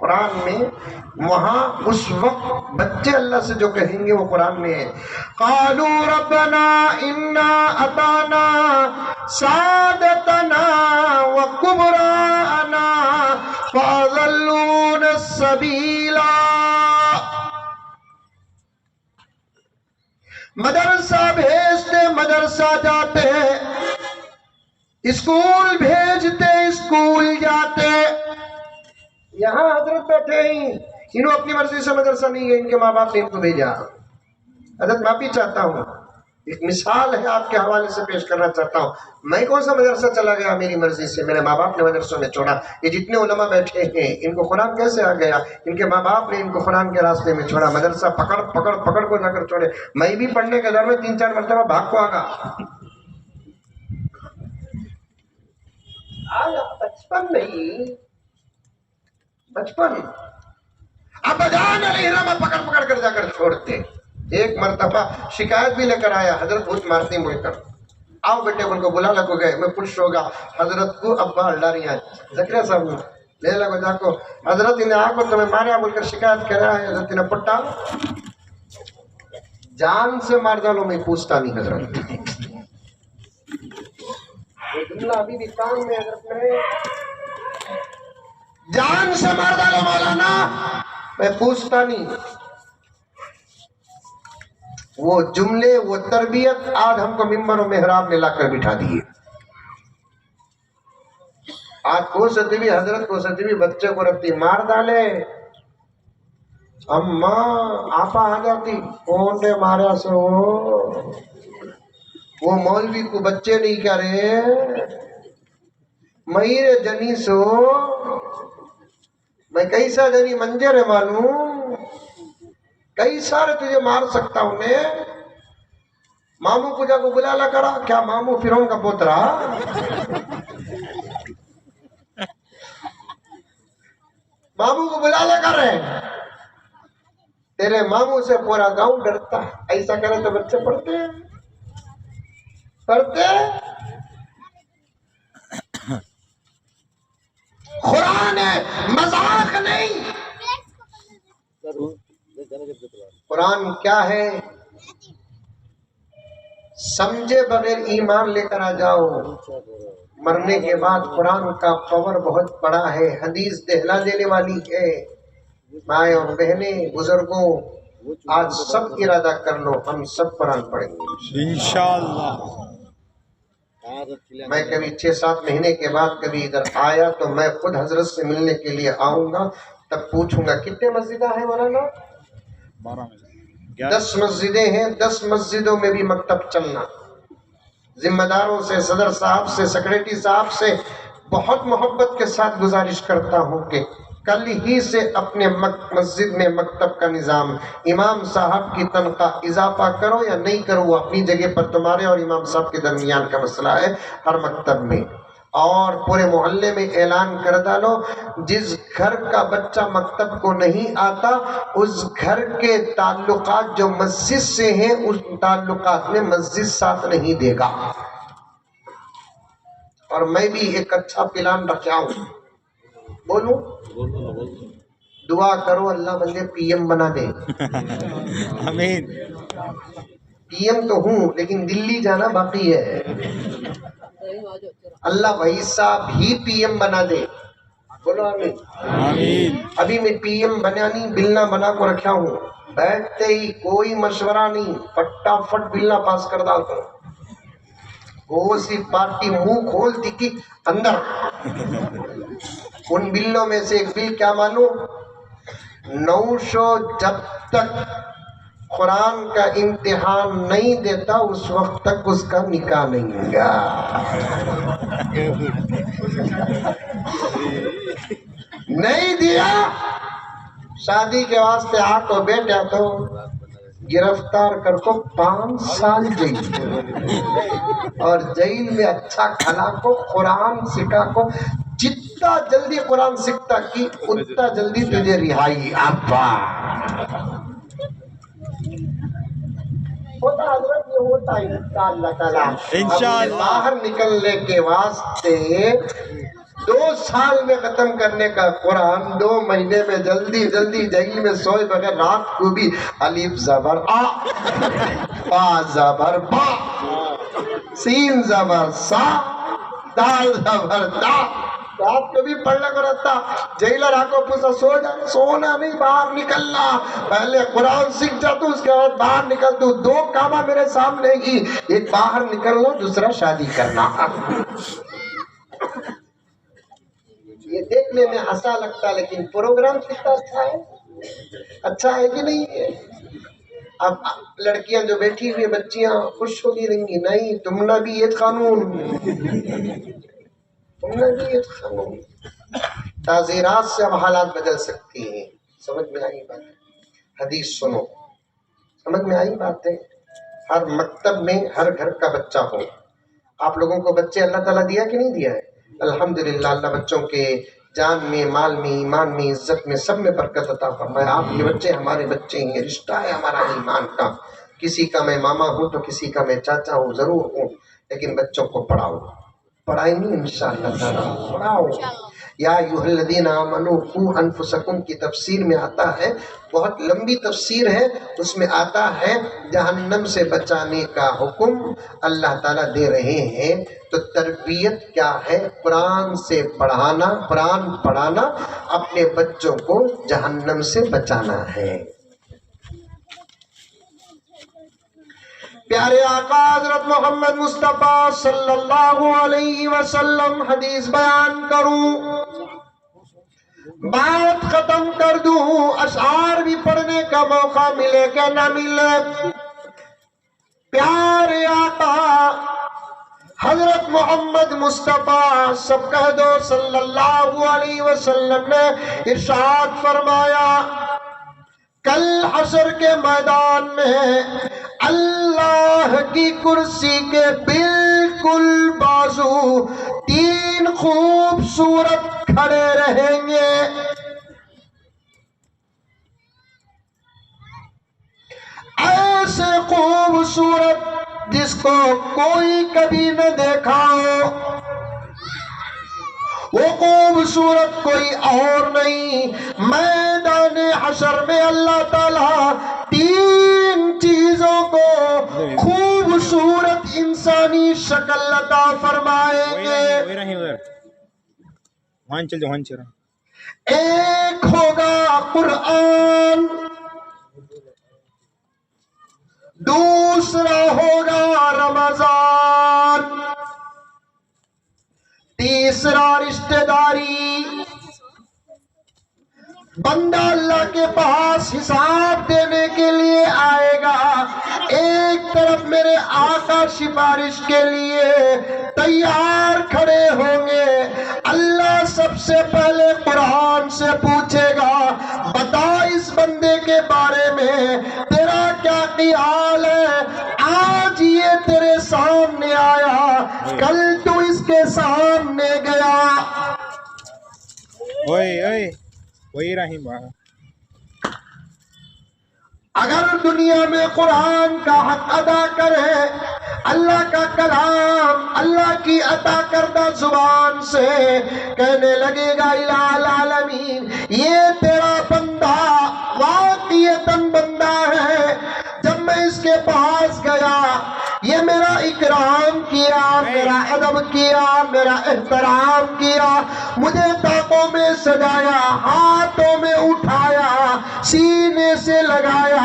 قرآن میں وہاں اس وقت بچے اللہ سے جو کہیں گے وہ قرآن میں ہے. قالوا ربنا انا اطعنا سادتنا وکبراءنا فاضلونا السبیلا. مدرسہ بھیجتے مدرسہ جاتے, اسکول بھیجتے اسکول جاتے. یہاں حضرت بیٹھے ہی, انہوں اپنی مرضی سے مدرسہ نہیں گئے, ان کے ماں باپ نے ان کو بھیجا. حضرت معافی چاہتا ہوں, ایک مثال ہے آپ کے حوالے سے پیش کرنا چاہتا ہوں. میں کون سا مدرسہ چلا گیا میری مرضی سے, میرے ماں باپ نے مدرسوں میں چھوڑا. یہ جتنے علماء بیٹھے ہیں ان کو قرآن کیسے آ گیا؟ ان کے ماں باپ نے ان کو قرآن کے راستے میں چھوڑا. مدرسہ پکڑ پکڑ پکڑ کو جا کر چھوڑے. میں بھی پڑھنے کے دور میں 3-4 مرتبہ بھاگ کو آگا. بچپن نہیں, بچپن ابا جان علیہ السلام پکڑ پکڑ کر جا کر چھوڑتے. ایک مرتبہ شکایت بھی لے کر آیا, حضرت بہت مارتے ہیں بول کر, آؤ بیٹے ان کو بلا لگو گئے. میں خوش ہوگا حضرت کو ابا اللہ رہی زکریہ صاحب لے لگو جا کو, حضرت انہیں آ کو تمہیں ماریا بول کر شکایت کر رہا ہے. حضرت نے پٹا جان سے مار ڈالو, میں پوچھتا نہیں حضرت. ابھی بھی کام میں حضرت میں جان سے مار ڈالو مولانا, میں پوچھتا نہیں. وہ جملے وہ تربیت آج ہم کو ممبر و محراب میں لا کر بٹھا دیے. آج کو ستی بھی حضرت کو ستی بھی بچے کو رکھتی مار ڈالے, اماں آپا آ جاتی, کون نے مارا سو, وہ مولوی کو بچے نہیں کرے, میرے جنی سو, میں کئی سا جنی منجر ہے معلوم, کئی سارے تجھے مار سکتا ہوں نے. ماموں کو جا کو بلا لا کرا, کیا ماموں فرعون کا پوترا؟ ماموں کو بلا لا کر رہے, تیرے ماموں سے پورا گاؤں ڈرتا ہے. ایسا کرے تو بچے پڑھتے ہیں, پڑھتے. قرآن ہے مذاق نہیں. قرآن کیا ہے سمجھے بغیر ایمان لے کر آ جاؤ. مرنے کے بعد قرآن کا پاور بہت بڑا ہے. حدیث دہلا دینے والی ہے. مائیں اور بہنیں بزرگوں آج سب ارادہ کر لو, ہم سب قرآن پڑھیں گے انشاءاللہ. میں کبھی 6-7 مہینے کے بعد کبھی ادھر آیا تو میں خود حضرت سے ملنے کے لیے آؤں گا. تب پوچھوں گا کتنے مسجدیں ہیں مولانا؟ 10 مسجدیں ہیں. 10 مسجدوں میں بھی مکتب چلنا. ذمہ داروں سے, صدر صاحب سے, سیکریٹری صاحب سے بہت محبت کے ساتھ گزارش کرتا ہوں کہ کل ہی سے اپنے مسجد میں مکتب کا نظام, امام صاحب کی تنخواہ اضافہ کرو یا نہیں کرو وہ اپنی جگہ پر تمہارے اور امام صاحب کے درمیان کا مسئلہ ہے. ہر مکتب میں اور پورے محلے میں اعلان کر ڈالو, جس گھر کا بچہ مکتب کو نہیں آتا اس گھر کے تعلقات جو مسجد سے ہیں اس تعلقات میں مسجد ساتھ نہیں دے گا. اور میں بھی ایک اچھا پلان رکھا ہوں, بولوں دعا کرو اللہ مجھے پی ایم بنا دے. آمین. پی ایم تو ہوں لیکن دلی جانا باقی ہے. اللہ بھائی صاحب ہی پی ایم بنا دے. بولو آمین. آمین. ابھی میں پی ایم بنانی بلنا بنا کو رکھا ہوں, بیٹھتے ہی کوئی مشورہ نہیں, فٹافٹ بلنا پاس کر ڈالتا ہوں. وہ سی پارٹی منہ کھولتی کہ اندر. ان بلوں میں سے ایک بل کیا مانو, 900 جب تک قرآن کا امتحان نہیں دیتا اس وقت تک اس کا نکاح نہیں ہوگا. نہیں دیا شادی کے واسطے آ تو بیٹا تو گرفتار کر کو 5 سال جیل, اور جیل میں اچھا کھلا کو قرآن سکھا کو. جتنا جلدی قرآن سیکھتا کی اتنا جلدی تجھے رہائی. ابا ہوتا حضرت یہ ہوتا ہے اللہ تعالیٰ انشاءاللہ. باہر نکلنے کے واسطے 2 سال میں ختم کرنے کا قرآن 2 مہینے میں جلدی جلدی جہیل میں سوئے بغیر رات کو بھی الف زبر آ، با زبر با، سین زبر سا، دال زبر دا، رات کو بھی پڑھنا کرتا. جیلر آ کو پوچھا سو جا، سونا نہیں باہر نکلنا، پہلے قرآن سیکھ جا تو اس کے بعد باہر نکل. تو 2 کامہ میرے سامنے ہی، ایک باہر نکلنا، دوسرا شادی کرنا. یہ دیکھنے میں ہنسا لگتا لیکن پروگرام کتنا اچھا ہے، اچھا ہے کہ نہیں ہے. اب لڑکیاں جو بیٹھی ہوئی بچیاں خوش ہوگی رہیں گی، نہیں تم نے بھی یہ قانون، تم نے بھی یہ قانون. تعزیرات سے اب حالات بدل سکتی ہیں. سمجھ میں آئی بات؟ حدیث سنو، سمجھ میں آئی بات ہے. ہر مکتب میں ہر گھر کا بچہ ہو. آپ لوگوں کو بچے اللہ تعالیٰ دیا کہ نہیں دیا ہے؟ الحمدللہ اللہ بچوں کے جان میں، مال میں، ایمان میں، عزت میں، سب میں برکت عطا فرمائے. آپ کے بچے ہمارے بچے ہیں، یہ رشتہ ہے ہمارا ایمان کا. کسی کا میں ماما ہوں تو کسی کا میں چاچا ہوں، ضرور ہوں، لیکن بچوں کو پڑھاؤ. پڑھائیں گے انشاءاللہ تعالیٰ، پڑھاؤ. یا ایھا الذین آمنوا قوا انفسکم کی تفسیر میں آتا ہے، بہت لمبی تفسیر ہے، اس میں آتا ہے جہنم سے بچانے کا حکم اللہ تعالیٰ دے رہے ہیں. تو تربیت کیا ہے؟ قرآن سے پڑھانا، قرآن پڑھانا، اپنے بچوں کو جہنم سے بچانا ہے. پیارے آقا حضرت محمد مصطفیٰ صلی اللہ علیہ وسلم، حدیث بیان کروں، بات ختم کر دوں، اشعار بھی پڑھنے کا موقع ملے کہ نہ ملے. پیارے آقا حضرت محمد مصطفیٰ، سب کہہ دو صلی اللہ علیہ وسلم نے ارشاد فرمایا، کل حشر کے میدان میں اللہ کی کرسی کے بالکل بازو 3 خوبصورت کھڑے رہیں گے. ایسے خوبصورت جس کو کوئی کبھی نہ دیکھا ہو. وہ خوبصورت کوئی اور نہیں، میدان حشر میں اللہ تعالیٰ 3 چیزوں کو خوبصورت انسانی شکل عطا فرمائیں گے. ایک ہوگا قرآن، دوسرا ہوگا رمضان، تیسرا رشتہ داری. بندہ اللہ کے پاس حساب دینے کے لیے آئے گا، ایک طرف میرے آقا سفارش کے لیے تیار کھڑے ہوں گے. اللہ سب سے پہلے قرآن سے پوچھے گا، بتا اس بندے کے بارے میں تیرا کیا خیال ہے؟ آج یہ تیرے سامنے آیا، کل تو اس کے سامنے گیا. وہی رحیم. اگر دنیا میں قرآن کا حق ادا کرے، اللہ کا کلام اللہ کی عطا کردہ زبان سے کہنے لگے گا الہ العالمین، یہ تیرا بندہ واقعتاً بندہ ہے. جب میں اس کے پاس گیا، یہ میرا اکرام کیا، میرا ادب کیا، میرا احترام کیا، مجھے طاقوں میں سجایا، ہاتھوں میں اٹھایا، سینے سے لگایا،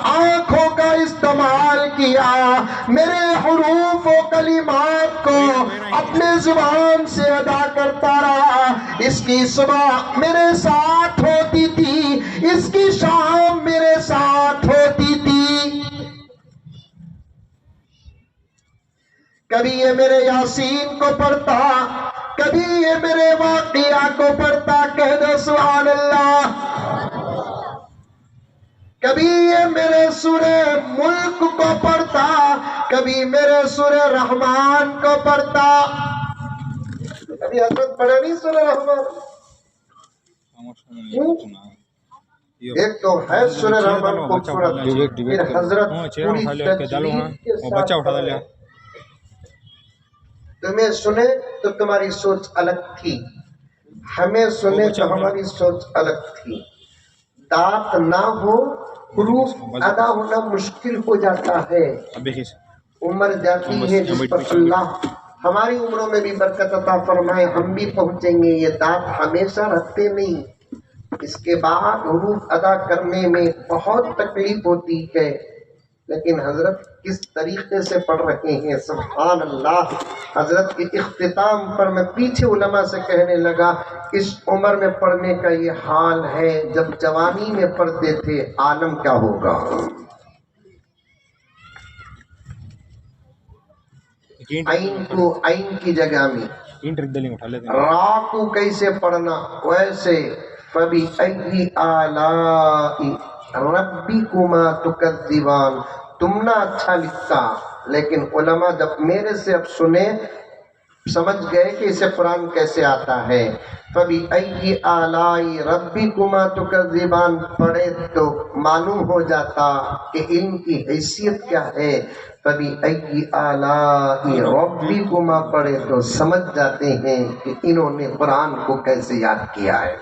آنکھوں کا استعمال کیا، میرے حروف و کلمات کو اپنے زبان سے ادا کرتا رہا. اس کی صبح میرے ساتھ ہوتی تھی، اس کی شام میرے ساتھ ہوتی تھی. کبھی یہ میرے یاسین کو پڑھتا، کبھی یہ میرے واقعہ کو پڑھتا، کہہ دو سبحان اللہ. کبھی یہ میرے سورہ ملک کو پڑھتا، کبھی میرے سورہ رحمان کو پڑھتا. کبھی حضرت پڑھے نہیں سورہ رحمان؟ ایک تو ہے سورہ رحمان خوبصورت، پھر حضرت پوری تجوید کے ساتھ تمہیں سنے تو تمہاری سوچ الگ تھی، ہمیں سنے تو ہماری سوچ الگ تھی۔ دانت نہ ہو حروف ادا ہونا مشکل ہو جاتا ہے، عمر جاتی ہے جس پر اللہ ہماری عمروں میں بھی برکت عطا فرمائے، ہم بھی پہنچیں گے۔ یہ دانت ہمیشہ رہتے نہیں، اس کے بعد حروف ادا کرنے میں بہت تکلیف ہوتی ہے، لیکن حضرت کس طریقے سے پڑھ رہے ہیں، سبحان اللہ۔ حضرت کے اختتام پر میں پیچھے علماء سے کہنے لگا اس عمر میں پڑھنے کا یہ حال ہے، جب جوانی میں پڑھتے تھے عالم کیا ہوگا۔ عین کو عین کی جگہ میں را کو کیسے پڑھنا، ویسے فَبِأَيِّ آلَاءِ رَبِّكُمَا تُكَذِّبَانِ، تم نہ اچھا لکھتا، لیکن علماء جب میرے سے اب سنے سمجھ گئے کہ اسے قرآن کیسے آتا ہے۔ فَبِأَيِّ آلَاءِ رَبِّكُمَا تُكَذِّبَانِ پڑھے تو معلوم ہو جاتا کہ علم کی حیثیت کیا ہے۔ فَبِأَيِّ آلَاءِ رَبِّكُمَا پڑھے تو سمجھ جاتے ہیں کہ انہوں نے قرآن کو کیسے یاد کیا ہے۔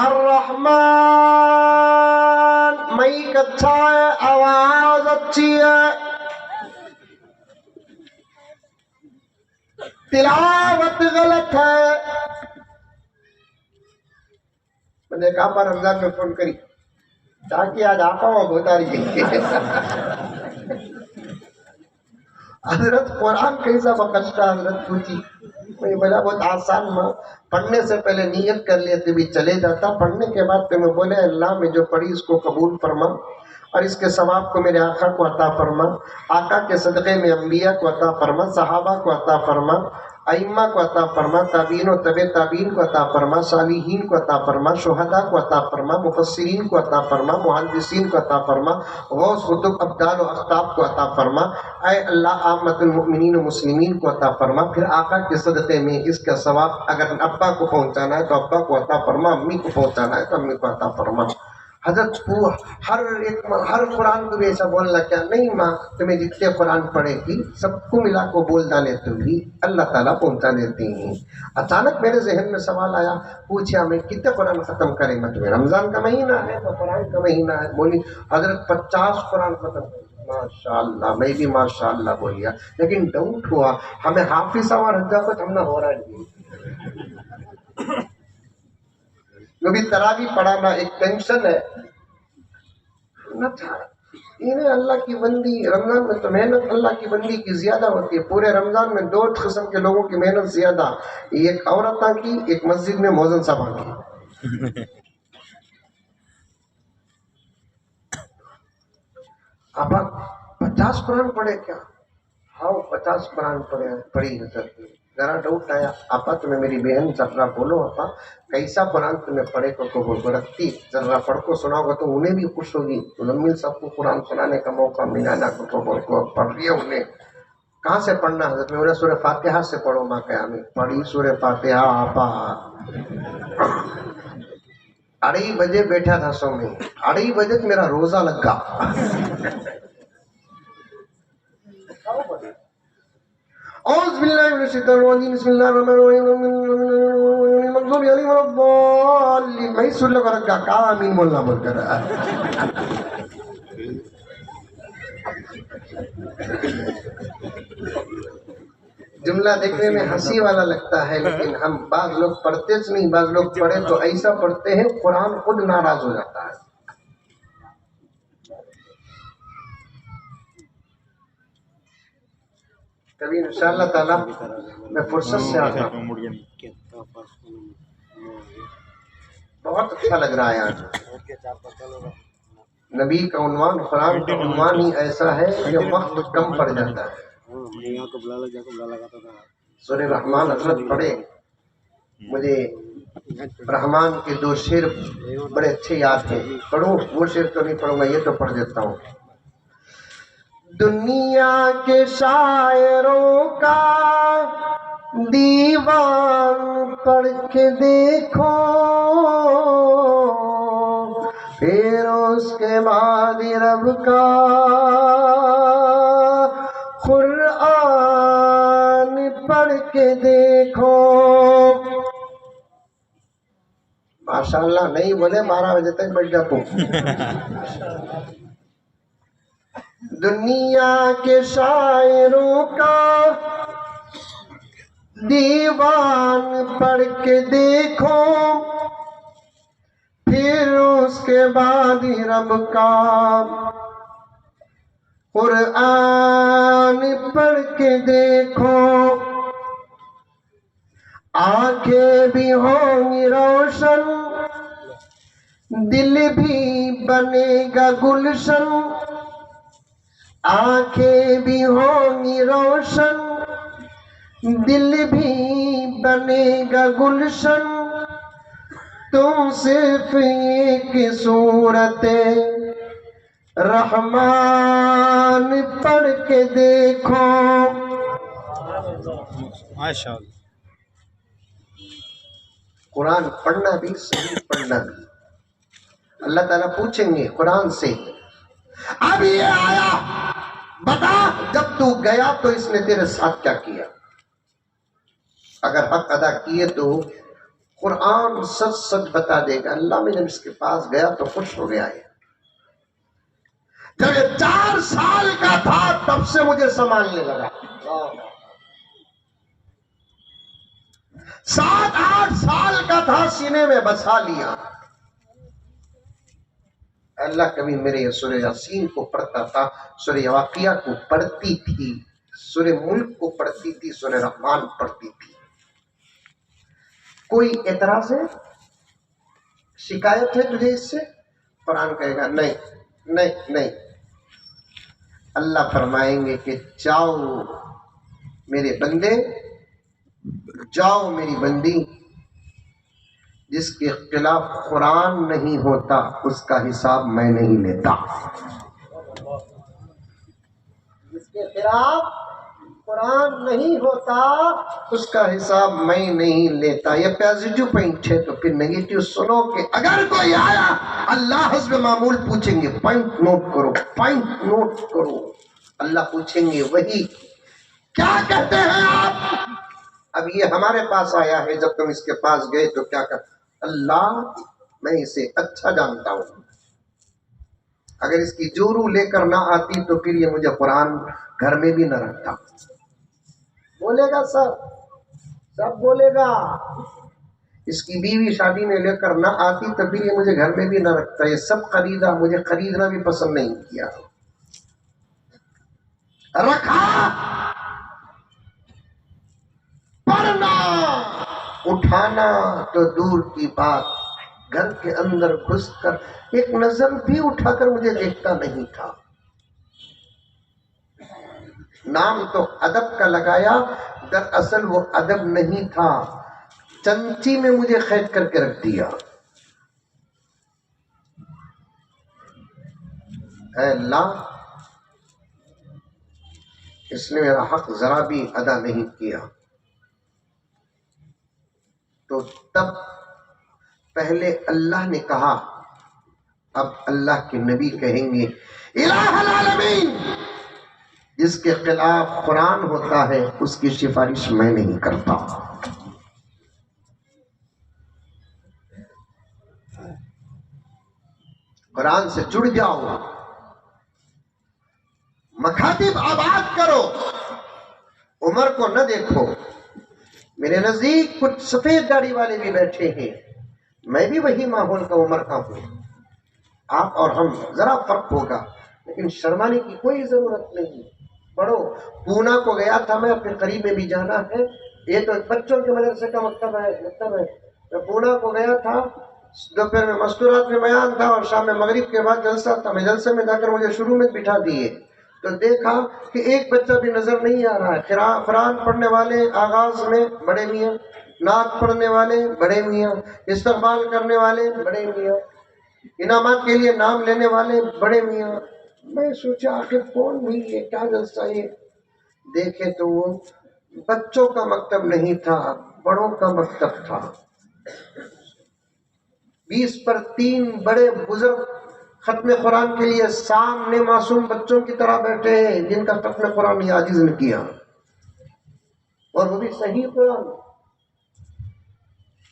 الرحمن مائک اچھا ہے، آواز اچھی ہے، تلاوت غلط ہے۔ میں نے کہا پر رمضان میں فون کری تاکہ آج آقا ہوں بتا رہی ہے حضرت قرآن کیسا بخشتا، حضرت پوچھی، میں بولا بہت آسان ماں، پڑھنے سے پہلے نیت کر لیتے بھی چلے جاتا، پڑھنے کے بعد تمہیں بولے اللہ میں جو پڑھی اس کو قبول فرما اور اس کے ثواب کو میرے آقا کو عطا فرما، آقا کے صدقے میں انبیاء کو عطا فرما، صحابہ کو عطا فرما، ائمہ کو عطا فرما، تابعین و تبع تابعین کو عطا فرما، صالحین کو عطا فرما، شہداء کو عطا فرما، مفسرین کو عطا فرما، محدثین کو عطا فرما، غوث قطب ابدال و اقطاب کو عطا فرما، اے اللہ عامت المؤمنین و مسلمین کو عطا فرما۔ پھر آقا کے صدقے میں اس کا ثواب اگر ابا کو پہنچانا ہے تو ابا کو عطا فرما، امی کو پہنچانا ہے تو امی کو عطا فرما۔ حضرت ہر قرآن کو بھی ایسا بولنا کیا نہیں ماں، تمہیں جتنے قرآن پڑھے گی سب کو ملا کو بول ڈالے تو بھی اللہ تعالیٰ پہنچا دیتے ہیں۔ اچانک میرے ذہن میں سوال آیا، پوچھا میں کتنے قرآن ختم کریں گا، تمہیں رمضان کا مہینہ ہے تو قرآن کا مہینہ ہے، بولی حضرت 50 قرآن ختم کریں۔ ماشاءاللہ، میں بھی ماشاءاللہ بولیا، لیکن ڈاؤٹ ہوا ہمیں حافظ سوار حجافت ہم نہ ہو رہا ہے، کبھی تراویح پڑھانا ایک ٹینشن ہے نہ تھا۔ انہیں اللہ کی بندی رمضان میں تو محنت اللہ کی بندی کی زیادہ ہوتی ہے، پورے رمضان میں 2 قسم کے لوگوں کی محنت زیادہ، ایک عورتوں کی، ایک مسجد میں مؤذن صاحب کی۔ آپ 50 قرآن پڑھے کیا؟ ہاں 50 قرآن پڑھی حضرت نے۔ ذرا ڈاؤٹ آیا، آپا تمہیں میری بہن ذرا بولو آپا کیسا قرآن تمہیں پڑھے کو رکھتی، ذرا پڑھ کو سناؤ گا تو انہیں بھی خوش ہوگی، مزمل صاحب کو قرآن سنانے کا موقع ملا نا کو پڑھ رہی ہے انہیں۔ کہاں سے پڑھنا حضرت میں انہیں سورہ فاتحہ سے پڑھو ماں قیام میں، پڑھی سورہ فاتحہ آپا۔ 2:30 بجے بیٹھا تھا سو میں، 2:30 بجے میرا روزہ لگا۔ اعوذ باللہ من الشیطان الرجیم، بسم اللہ الرحمن الرحیم، المغضوب علیہم ولا الضالین، میں سن لگا رکھا کا آمین بولنا بول کر۔ جملہ دیکھنے میں ہنسی والا لگتا ہے، لیکن ہم بعض لوگ پڑھتے نہیں، بعض لوگ پڑھے تو ایسا پڑھتے ہیں قرآن خود ناراض ہو جاتا ہے۔ کبھی انشاءاللہ تعالیٰ میں فرصت سے آتا ہوں، بہت اچھا لگ رہا ہے آج۔ نبی کا عنوان، قرآن کا عنوان ہی ایسا ہے کہ وقت کم پڑ جاتا ہے۔ سورہ رحمان حضرت پڑھے، مجھے رحمان کے 2 شعر بڑے اچھے یاد ہیں، پڑھوں وہ شعر تو نہیں پڑھوں گا، یہ تو پڑھ دیتا ہوں۔ دنیا کے شاعروں کا دیوان پڑھ کے دیکھو، پھر اس کے بعد رب کا قرآن پڑھ کے دیکھو. ماشاءاللہ نہیں بولے 12 بجے تک بیٹھ جاتا ہوں. دنیا کے شاعروں کا دیوان پڑھ کے دیکھو, پھر اس کے بعد رب کا قرآن پڑھ کے دیکھو. آنکھیں بھی ہوں گی روشن, دل بھی بنے گا گلشن. آنکھیں بھی ہوں گی روشن, دل بھی بنے گا گلشن. تم صرف ایک صورت رحمان پڑھ کے دیکھو. ماشاء اللہ. قرآن پڑھنا بھی صحیح پڑھنا بھی. اللہ تعالیٰ پوچھیں گے قرآن سے, اب یہ آیا بتا جب تو گیا تو اس نے تیرے ساتھ کیا کیا. اگر حق ادا کیے تو قرآن سچ سچ بتا دے گا. اللہ میں جب اس کے پاس گیا تو خوش ہو گیا ہے. جب یہ 4 سال کا تھا تب سے مجھے سنبھالنے لگا. 7-8 سال کا تھا سینے میں بسا لیا. اللہ کبھی میرے سورہ یاسین کو پڑھتا تھا, سورہ واقعہ کو پڑھتی تھی, سورہ ملک کو پڑھتی تھی, سورہ رحمان پڑھتی تھی. کوئی اعتراض ہے, شکایت ہے تجھے اس سے؟ قرآن کہے گا نہیں نہیں نہیں. اللہ فرمائیں گے کہ جاؤ میرے بندے, جاؤ میری بندی, جس کے خلاف قرآن نہیں ہوتا اس کا حساب میں نہیں لیتا. جس کے خلاف قرآن نہیں ہوتا اس کا حساب میں نہیں لیتا. یہ پازیٹیو پوائنٹ ہے. تو پھر نیگیٹیو سنو کہ اگر کوئی آیا اللہ حسب معمول پوچھیں گے, پوائنٹ نوٹ کرو, پوائنٹ نوٹ کرو. اللہ پوچھیں گے وہی کیا کہتے ہیں آپ. اب یہ ہمارے پاس آیا ہے, جب تم اس کے پاس گئے تو کیا کہتے؟ اللہ میں اسے اچھا جانتا ہوں, اگر اس کی جورو لے کر نہ آتی تو پھر یہ مجھے قرآن گھر میں بھی نہ رکھتا. بولے گا سب بولے گا. اس کی بیوی شادی میں لے کر نہ آتی تو پھر یہ مجھے گھر میں بھی نہ رکھتا. یہ سب خریدا, مجھے خریدنا بھی پسند نہیں کیا. رکھا, پڑھنا اٹھانا تو دور کی بات, گھر کے اندر گھس کر ایک نظر بھی اٹھا کر مجھے دیکھتا نہیں تھا. نام تو ادب کا لگایا, دراصل وہ ادب نہیں تھا, چمچی میں مجھے قید کر کے رکھ دیا. اے اللہ, اس نے میرا حق ذرا بھی ادا نہیں کیا. تو تب پہلے اللہ نے کہا, اب اللہ کے نبی کہیں گے الہ العالمین, جس کے خلاف قرآن ہوتا ہے اس کی سفارش میں نہیں کرتا. قرآن سے جڑ جاؤ, مکاتب آباد کرو, عمر کو نہ دیکھو. میرے نزدیک کچھ سفید داڑھی والے بھی بیٹھے ہیں, میں بھی وہی ماحول کا عمر کا ہوں. آپ اور ہم ذرا فرق ہوگا, لیکن شرمانے کی کوئی ضرورت نہیں. پڑھو. پونا کو گیا تھا میں, اپنے قریب میں بھی جانا ہے. یہ تو بچوں کے مدرسے کا مکتب ہے. میں پونا کو گیا تھا, دوپہر میں مستورات میں بیان تھا اور شام میں مغرب کے بعد جلسہ تھا. میں جلسے میں جا کر مجھے شروع میں بٹھا دیے تو دیکھا کہ ایک بچہ بھی نظر نہیں آ رہا ہے. قرآن پڑھنے والے آغاز میں بڑے میاں, نعت پڑھنے والے بڑے میاں, استقبال کرنے والے بڑے میاں, انعامات کے لیے نام لینے والے بڑے میاں. میں سوچا آخر کون بھی یہ کیا جلسہ ہے. دیکھے تو وہ بچوں کا مکتب نہیں تھا, بڑوں کا مکتب تھا. 20 پر 3 بڑے بزرگ ختم قرآن کے لیے سامنے معصوم بچوں کی طرح بیٹھے ہیں جن کا ختم قرآن یہ عاجز نے کیا، اور وہ بھی صحیح قرآن۔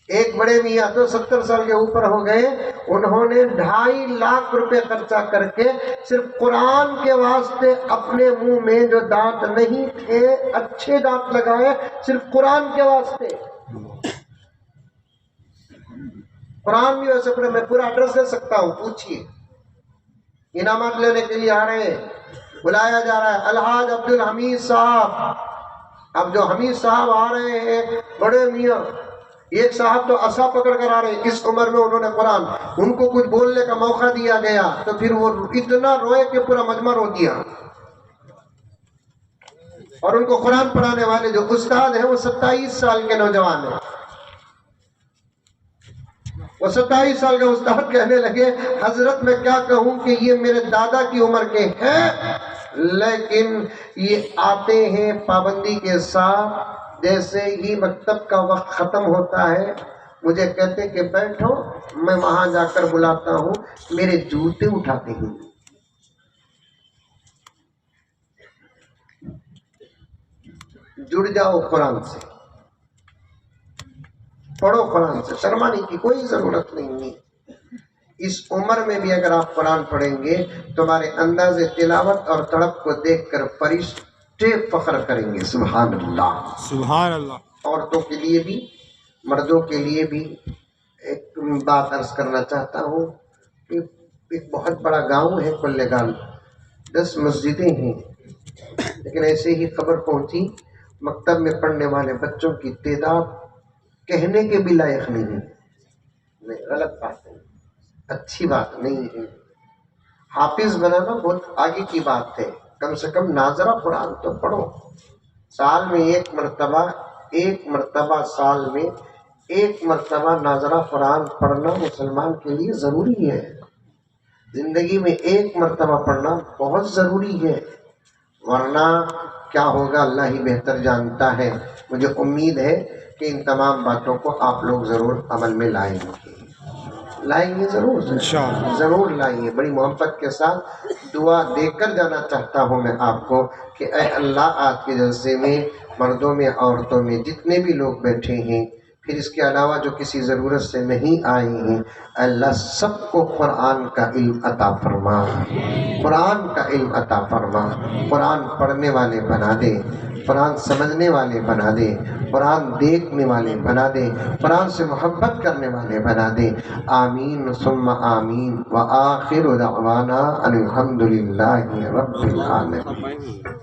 ایک بڑے میاں تو 70 سال کے اوپر ہو گئے، انہوں نے 2.5 لاکھ روپے خرچہ کر کے صرف قرآن کے واسطے اپنے منہ میں جو دانت نہیں تھے اچھے دانت لگائے، صرف قرآن کے واسطے۔ قرآن بھی ویسے پڑھے، میں پورا ایڈریس دے سکتا ہوں، پوچھیے۔ انعامات لینے کے لیے آ رہے ہیں، بلایا جا رہا ہے الحاج عبد الحمید صاحب۔ اب جو حمید صاحب آ رہے ہیں بڑے میاں، ایک صاحب تو عصا پکڑ کر آ رہے ہیں، اس عمر میں انہوں نے قرآن، ان کو کچھ بولنے کا موقع دیا گیا تو پھر وہ اتنا روئے کہ پورا مجمع رو دیا۔ اور ان کو قرآن پڑھانے والے جو استاد ہیں وہ 27 سال کے نوجوان ہیں۔ وہ 27 سال کا استاد کہنے لگے حضرت میں کیا کہوں کہ یہ میرے دادا کی عمر کے ہیں، لیکن یہ آتے ہیں پابندی کے ساتھ، جیسے ہی مکتب کا وقت ختم ہوتا ہے مجھے کہتے کہ بیٹھو، میں وہاں جا کر بلاتا ہوں، میرے جوتے اٹھاتے ہیں۔ جڑ جاؤ قرآن سے، پڑھو قرآن سے، شرمانے کی کوئی ضرورت نہیں ہے۔ اس عمر میں بھی اگر آپ قرآن پڑھیں گے تمہارے انداز تلاوت اور تڑپ کو دیکھ کر فرشتے فخر کریں گے۔ سبحان اللہ، سبحان اللہ۔ عورتوں کے لیے بھی مردوں کے لیے بھی ایک بات عرض کرنا چاہتا ہوں کہ ایک بہت بڑا گاؤں ہے کلگال، 10 مسجدیں ہیں، لیکن ایسے ہی خبر پہنچی مکتب میں پڑھنے والے بچوں کی تعداد کہنے کے بھی لائق نہیں ہے۔ نہیں، غلط بات ہے، اچھی بات نہیں ہے۔ حافظ بنانا بہت آگے کی بات ہے، کم سے کم ناظرہ قرآن تو پڑھو۔ سال میں ایک مرتبہ سال میں ایک مرتبہ ناظرہ قرآن پڑھنا مسلمان کے لیے ضروری ہے۔ زندگی میں ایک مرتبہ پڑھنا بہت ضروری ہے، ورنہ کیا ہوگا اللہ ہی بہتر جانتا ہے۔ مجھے امید ہے کہ ان تمام باتوں کو آپ لوگ ضرور عمل میں لائیں گے، ضرور لائیں گے۔ بڑی محبت کے ساتھ دعا دے کر جانا چاہتا ہوں میں آپ کو کہ اے اللہ، آج کے جلسے میں مردوں میں عورتوں میں جتنے بھی لوگ بیٹھے ہیں، پھر اس کے علاوہ جو کسی ضرورت سے نہیں آئے ہیں، اللہ سب کو قرآن کا علم عطا فرما، قرآن کا علم عطا فرما، قرآن پڑھنے والے بنا دے، قرآن سمجھنے والے بنا دے، قرآن دیکھنے والے بنا دے، قرآن سے محبت کرنے والے بنا دے۔ آمین ثم آمین، وآخر دعوانا ان الحمد للہ رب العالمین۔